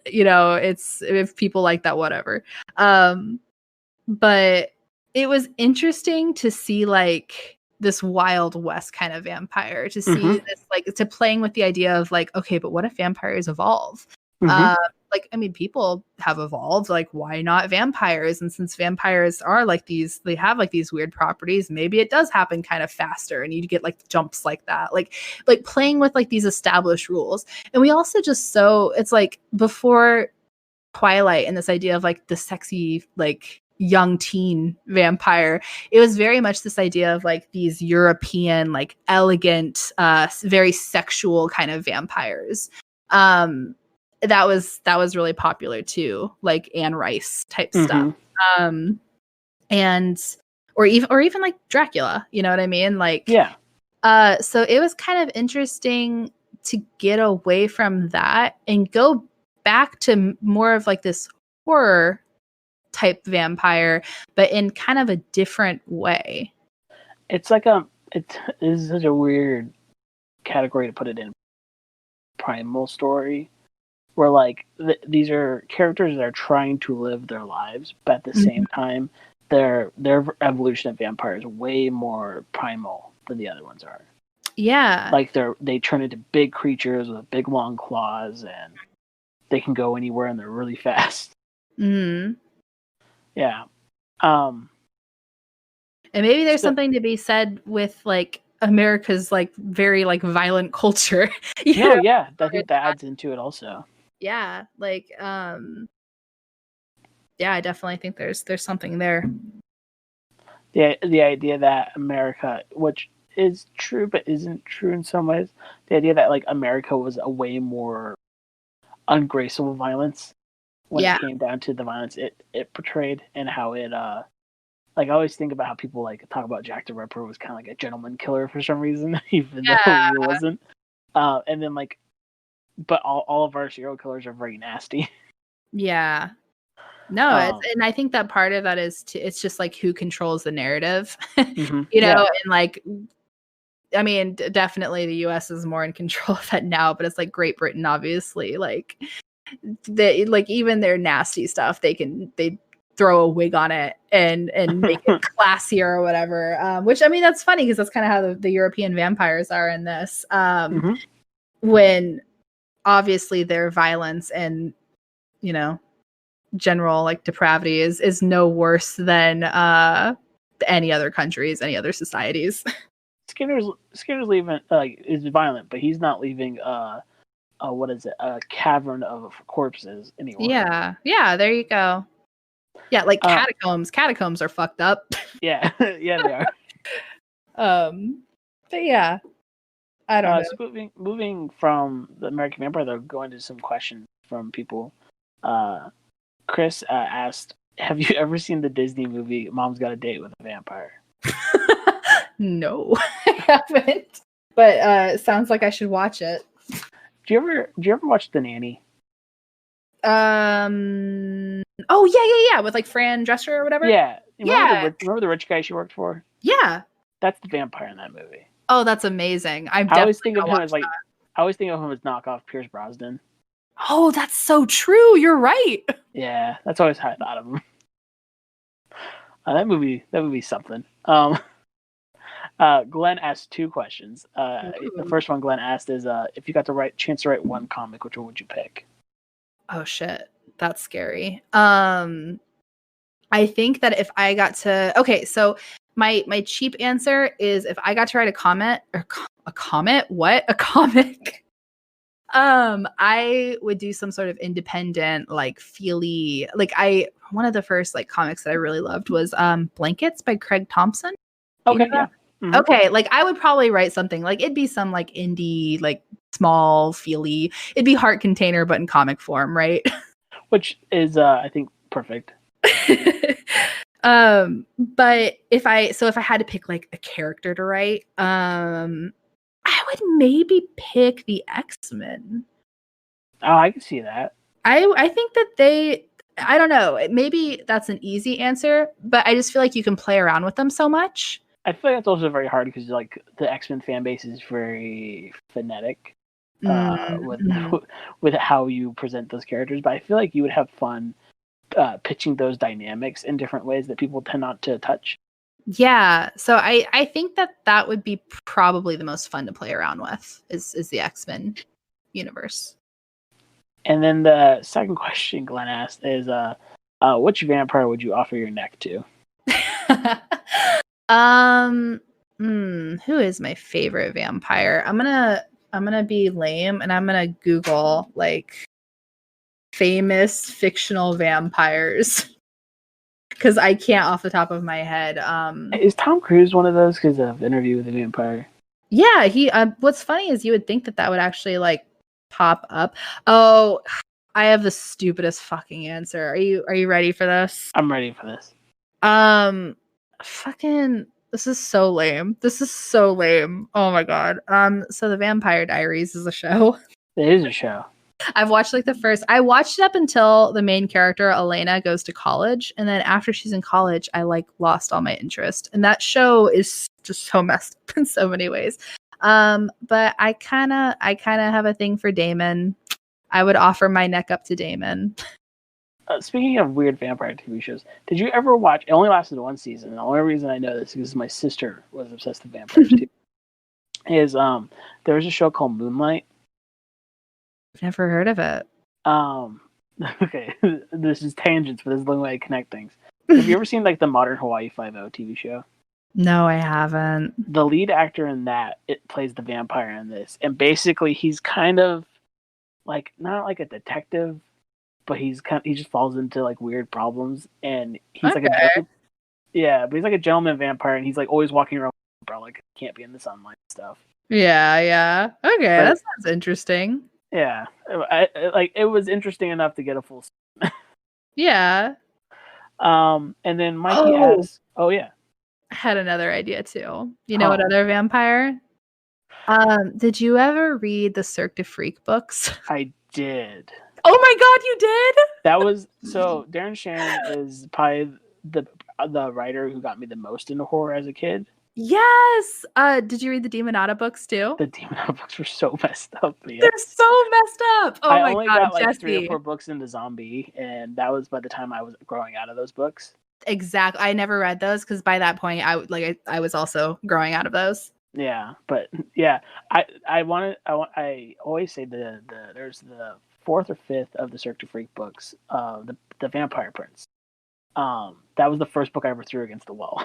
it's if people like that, whatever. But it was interesting to see like this Wild West kind of vampire, to see this, like, to playing with the idea of like, okay, but what if vampires evolve? Like, I mean, people have evolved, like, why not vampires? And since vampires are like these, they have like these weird properties, maybe it does happen kind of faster and you get like jumps like that, like playing with like these established rules. And we also just, so it's like before Twilight and this idea of like the sexy, like young teen vampire, it was very much this idea of like these European, like elegant, very sexual kind of vampires. That was really popular too, like Anne Rice type stuff. And or even like Dracula, you know what I mean? Like, yeah. So it was kind of interesting to get away from that and go back to more of like this horror type vampire, but in kind of a different way. It's like it is such a weird category to put it in. Primal story, where like these are characters that are trying to live their lives, but at the same time, their evolution of vampires is way more primal than the other ones are. Yeah, like they turn into big creatures with big long claws, and they can go anywhere, and they're really fast. Yeah. And maybe there's something to be said with like America's like very like violent culture. Yeah, I think that adds into it also. Yeah, like yeah, I definitely think there's something there. The idea that America, which is true but isn't true in some ways, the idea that like America was a way more ungraceful violence when it came down to the violence it portrayed, and how it like I always think about how people like talk about Jack the Ripper was kind of like a gentleman killer for some reason, even though he wasn't. And then like, but all of our serial killers are very nasty. Yeah. No, and I think that part of that is it's just like who controls the narrative, and like, I mean, definitely the US is more in control of that now, but it's like Great Britain, obviously, like they, like, even their nasty stuff, they throw a wig on it and make it classier or whatever. Which, I mean, that's funny because that's kind of how the European vampires are in this. When obviously their violence and, general like depravity is no worse than any other countries, any other societies. Skinner's leaving is violent, but he's not leaving what is it, a cavern of corpses anymore. Yeah, there you go. Yeah, like catacombs. Catacombs are fucked up. Yeah, they are. But yeah, I don't know. So moving from the American Vampire, though, going to some questions from people. Chris asked, "Have you ever seen the Disney movie Mom's Got a Date with a Vampire?" No, I haven't. But it sounds like I should watch it. Do you ever watch The Nanny? Oh yeah, with like Fran Drescher or whatever. Yeah. Remember the rich guy she worked for? Yeah. That's the vampire in that movie. Oh, that's amazing. I always think of him as knockoff Pierce Brosnan. Oh, that's so true. You're right. Yeah, that's always how I thought of him. That movie's something. Glenn asked 2 questions. The first one Glenn asked is, if you got the chance to write one comic, which one would you pick? Oh shit, that's scary. I think that if I got to, okay, so my cheap answer is if I got to write a comic. I would do some sort of independent, like feely, like one of the first like comics that I really loved was Blankets by Craig Thompson. Okay, yeah. Mm-hmm. Okay, like I would probably write something like it'd be some like indie, like small, feely. It'd be Heart Container, but in comic form, right? Which is, I think, perfect. But if I had to pick like a character to write, I would maybe pick the X-Men. Oh, I can see that. I think that I don't know, maybe that's an easy answer, but I just feel like you can play around with them so much. I feel like that's also very hard because like the X-Men fan base is very phonetic. with Mm-hmm. with how you present those characters. But I feel like you would have fun pitching those dynamics in different ways that people tend not to touch. Yeah, so I think that would be probably the most fun to play around with is the X-Men universe. And then the second question Glenn asked is, which vampire would you offer your neck to? Who is my favorite vampire? I'm gonna be lame and I'm gonna Google like famous fictional vampires because I can't off the top of my head. Is Tom Cruise one of those because of Interview with the Vampire? Yeah, he. What's funny is you would think that would actually like pop up. Oh, I have the stupidest fucking answer. Are you ready for this? I'm ready for this. Fucking. This is so lame. This is so lame. Oh my god. So the Vampire Diaries is a show. It is a show. I've watched like the first. I watched it up until the main character Elena goes to college, and then after she's in college, I like lost all my interest. And that show is just so messed up in so many ways. But I kind of have a thing for Damon. I would offer my neck up to Damon. Speaking of weird vampire TV shows, did you ever watch? It only lasted one season. The only reason I know this is because my sister was obsessed with vampires too. Is there was a show called Moonlight. I've never heard of it. Okay, this is tangents, but this is the only way I connect things. Have you ever seen like the Modern Hawaii Five-0 TV show? No, I haven't. The lead actor in that plays the vampire in this, and basically he's kind of like not like a detective, but he just falls into like weird problems, and he's Okay. but he's like a gentleman vampire, and he's like always walking around, like can't be in the sunlight and stuff. Yeah. Okay, that sounds interesting. Yeah, it was interesting enough to get a full. Yeah. And then Mikey asks, "Oh yeah." I had another idea too. You know what other vampire? Did you ever read the Cirque du Freak books? I did. Oh my god, you did? That was so. Darren Shan is probably the writer who got me the most into horror as a kid. Yes. Did you read the Demonata books too? The Demonata books were so messed up. Man. They're so messed up. Oh I my only god, got like Jesse. 3 or 4 books into Zombie, and that was by the time I was growing out of those books. Exactly. I never read those because by that point I was also growing out of those. Yeah, but yeah, I always say there's the 4th or 5th of the Cirque du Freak books, the Vampire Prince. That was the first book I ever threw against the wall.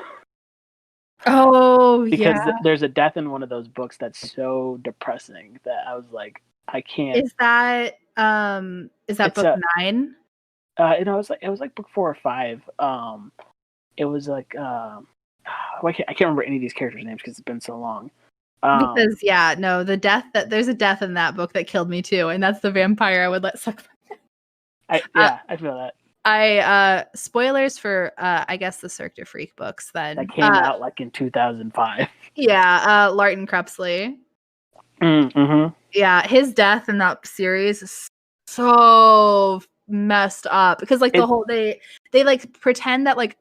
Oh, because yeah. There's a death in one of those books that's so depressing that I was like, I can't. Is that book 9? It was like book 4 or 5. It was like I can't remember any of these characters' names because it's been so long. Because there's a death in that book that killed me too, and that's the vampire I would let suck. I feel that. Spoilers for I guess the Cirque du Freak books then. That came out like in 2005. Yeah, Larton Crepsley. Mm-hmm. Yeah, his death in that series is so messed up because like the whole they like pretend that like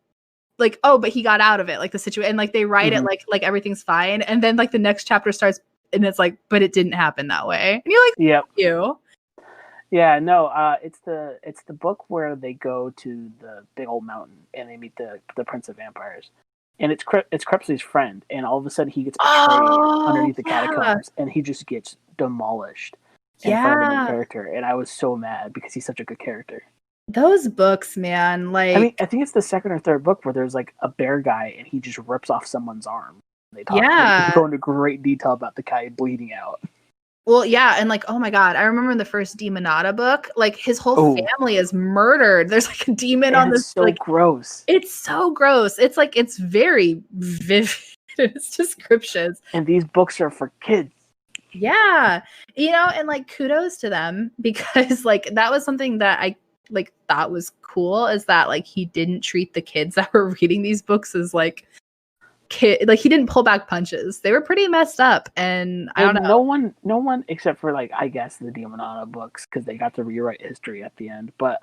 oh but he got out of it, like the situation, and like they write it like everything's fine, and then like the next chapter starts and it's like but it didn't happen that way, and you're like, yep. You. Yeah, no, it's the book where they go to the big old mountain and they meet the Prince of Vampires, and it's Crepsley's friend, and all of a sudden he gets betrayed underneath the catacombs, and he just gets demolished in front of the main character, and I was so mad because he's such a good character. Those books, man, like I mean, I think it's the 2nd or 3rd book where there's like a bear guy and he just rips off someone's arm. They go into great detail about the guy bleeding out. Well, yeah, and like, oh my god, I remember in the first Demonata book, like his whole family is murdered. There's like a demon on this. It's so like, gross. It's so gross. It's like it's very vivid. It's descriptions. And these books are for kids. Yeah, and like kudos to them because like that was something that I like thought was cool, is that like he didn't treat the kids that were reading these books as like like he didn't pull back punches. They were pretty messed up, and I don't know. No one except for like I guess the Demonata books, because they got to rewrite history at the end. But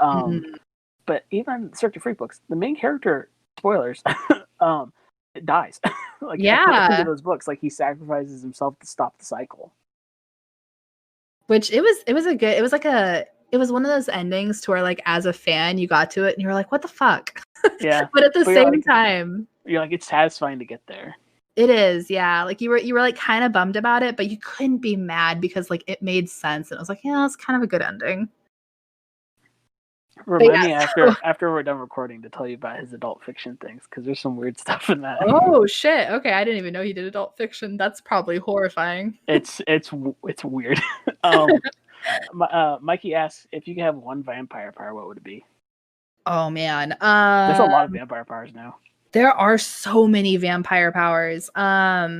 but even Cirque du Freak books, the main character, spoilers, it dies. Like at the end of those books, like he sacrifices himself to stop the cycle. Which it was one of those endings to where like as a fan you got to it and you were like, what the fuck? Yeah. But at the But same time, you're like, it's satisfying to get there. it is, yeah. Like you were like kind of bummed about it, but you couldn't be mad because like it made sense and it was like, yeah, it's kind of a good ending. Remind me after we're done recording to tell you about his adult fiction things, because there's some weird stuff in that. Oh shit! Okay, I didn't even know he did adult fiction. That's probably horrifying. It's weird. Mikey asks, if you could have one vampire power, what would it be? Oh man, there's a lot of vampire powers now. There are so many vampire powers. I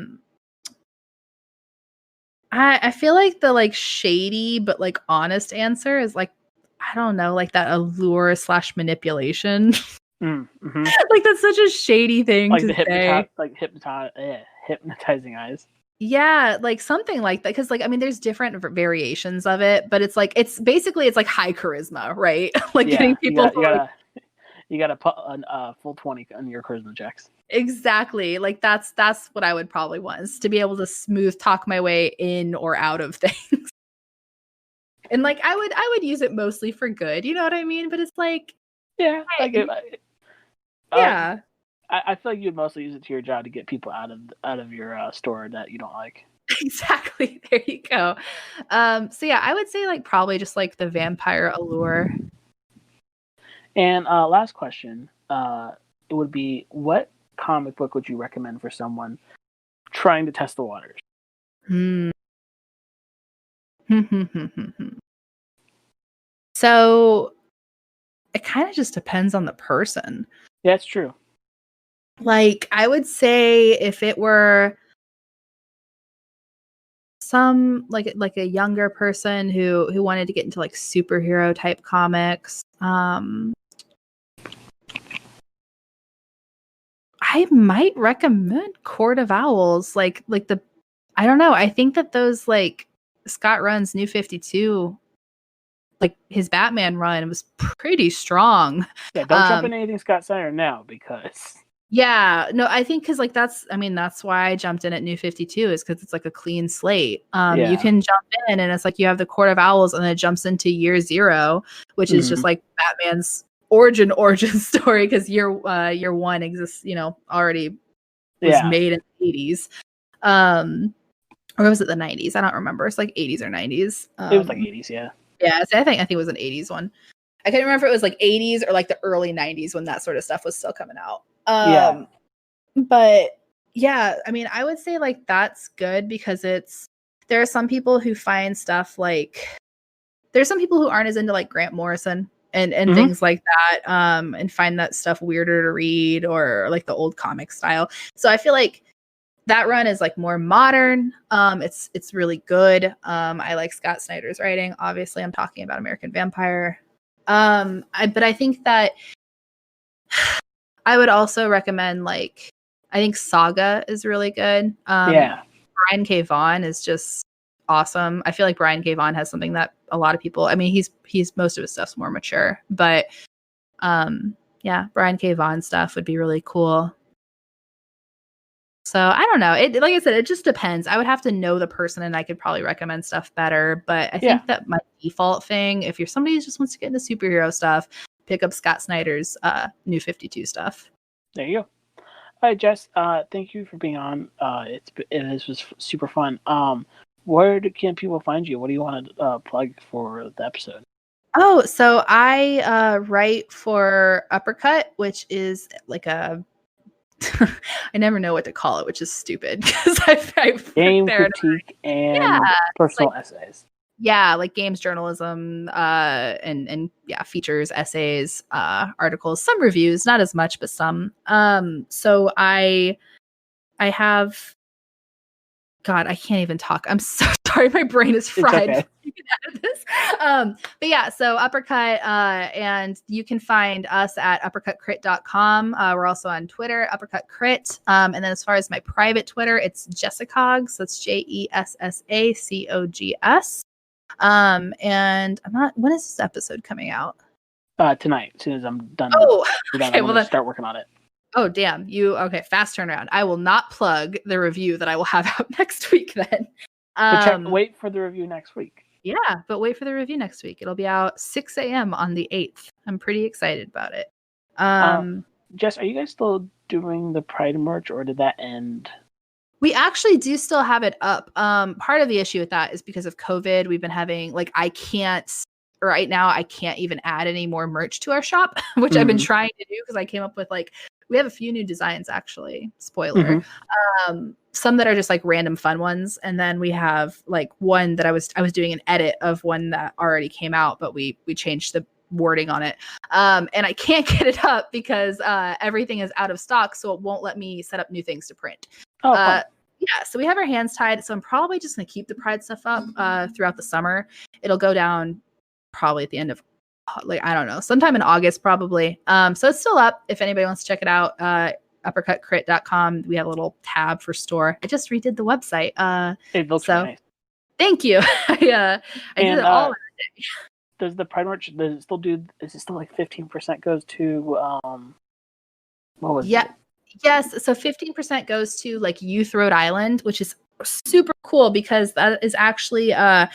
feel like the like shady but like honest answer is like, I don't know, like that allure / manipulation. Mm-hmm. Like that's such a shady thing like to say. Hypnotizing eyes. Yeah, like something like that. Because like I mean, there's different variations of it, but it's like it's like high charisma, right? Like getting people. You gotta put a full 20 on your charisma checks. Exactly. Like that's what I would probably want, is to be able to smooth talk my way in or out of things. And like I would use it mostly for good, you know what I mean? But it's like, yeah, I get. Yeah. I feel like you'd mostly use it to your job to get people out of your store that you don't like. Exactly. There you go. So yeah, I would say like probably just like the vampire allure. And last question, it would be, what comic book would you recommend for someone trying to test the waters? So it kind of just depends on the person. Yeah, that's true. Like I would say if it were some like a younger person who wanted to get into like superhero type comics, I might recommend Court of Owls. Like the, I don't know. I think that those like Scott Runn's New 52, like his Batman run was pretty strong. Yeah, don't jump into anything Scott Snyder now, because. Yeah, no, I think because like that's why I jumped in at New 52, is because it's like a clean slate. You can jump in and it's like you have the Court of Owls and then it jumps into Year Zero, which is just like Batman's origin story, because year one exists, already was made in the 80s. Or was it the 90s? I don't remember. It's like 80s or 90s. It was like 80s, yeah. Yeah, so I think it was an 80s one. I can't remember if it was like 80s or like the early 90s when that sort of stuff was still coming out. But yeah, I mean, I would say like that's good, because there are some people who find stuff like, there's some people who aren't as into like Grant Morrison and things like that, and find that stuff weirder to read, or like the old comic style. So I feel like that run is like more modern. It's really good. I like Scott Snyder's writing. Obviously, I'm talking about American Vampire. But I think that I would also recommend, like, I think Saga is really good. Brian K. Vaughan is just awesome. I feel like Brian K. Vaughan has something that a lot of people, I mean, he's most of his stuff's more mature, but yeah, Brian K. Vaughan stuff would be really cool. So I don't know. Like I said, it just depends. I would have to know the person and I could probably recommend stuff better. But I think that my default thing, if you're somebody who just wants to get into superhero stuff, pick up Scott Snyder's New 52 stuff. There you go. All right, Jess. Thank you for being on. This was super fun. Where can people find you? What do you want to plug for the episode? Oh, so I write for Uppercut, which is like a I never know what to call it, which is stupid, because I've game critique and personal essays. Yeah, like games journalism, and features, essays, articles, some reviews, not as much, but some. So I have, God, I can't even talk. I'm so sorry, my brain is fried. Okay. You can edit this. But yeah, so Uppercut, and you can find us at uppercutcrit.com. We're also on Twitter, Uppercut Crit. And then as far as my private Twitter, it's Jessica Cogs. That's JESSACOGS. And I'm not, when is this episode coming out? Tonight, as soon as I'm done. Okay, well, then start working on it. Oh, damn. Okay, fast turnaround. I will not plug the review that I will have out next week then. Wait for the review next week. Yeah, but wait for the review next week. It'll be out 6 a.m. on the 8th. I'm pretty excited about it. Jess, are you guys still doing the Pride merch, or did that end? We actually do still have it up. Part of the issue with that is because of COVID. We've been having right now I can't even add any more merch to our shop, which I've been trying to do because I came up with we have a few new designs actually. Spoiler. Some that are just like random fun ones, and then we have like one that I was doing an edit of one that already came out, but we changed the wording on it. And I can't get it up because everything is out of stock, so it won't let me set up new things to print. Yeah, so we have our hands tied. So I'm probably just gonna keep the Pride stuff up throughout the summer. It'll go down probably at the end of I don't know, sometime in August probably. So it's still up if anybody wants to check it out. uppercutcrit.com. We have a little tab for store. I just redid the website. It looks really nice. Thank you. I did it all. Does the Pride merch is it still like 15% goes to what was it? Yes, so 15% goes to like Youth Rhode Island, which is super cool because that is actually a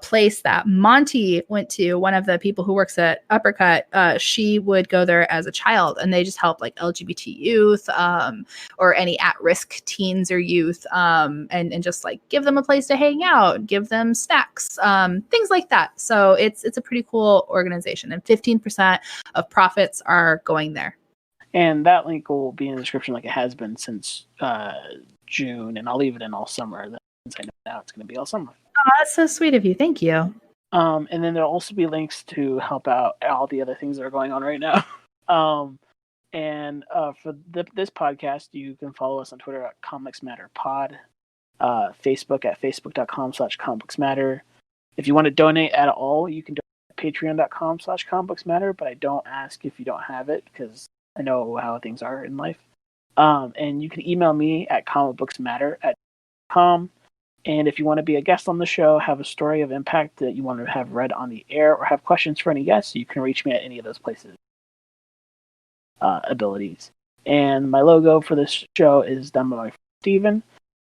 place that Monty went to. One of the people who works at Uppercut, she would go there as a child, and they just help like LGBT youth or any at-risk teens or youth, and just like give them a place to hang out, give them snacks, things like that. So it's a pretty cool organization, and 15% of profits are going there. And that link will be in the description like it has been since June, and I'll leave it in all summer. Since I know now it's going to be all summer. Oh, that's so sweet of you. Thank you. And then there'll also be links to help out all the other things that are going on right now. For this podcast, you can follow us on Twitter at Comics Matter Pod, Facebook at facebook.com/comicbooksmatter. If you want to donate at all, you can donate at patreon.com/comicbooksmatter, but I don't ask if you don't have it because I know how things are in life. And you can email me at comicbooksmatter@com. And if you want to be a guest on the show, have a story of impact that you want to have read on the air, or have questions for any guests, you can reach me at any of those places. Abilities. And my logo for this show is done by my friend Steven.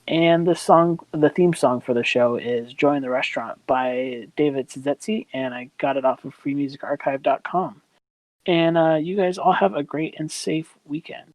And the theme song for the show is Joy in the Restaurant by David Szesztay, and I got it off of freemusicarchive.com. And you guys all have a great and safe weekend.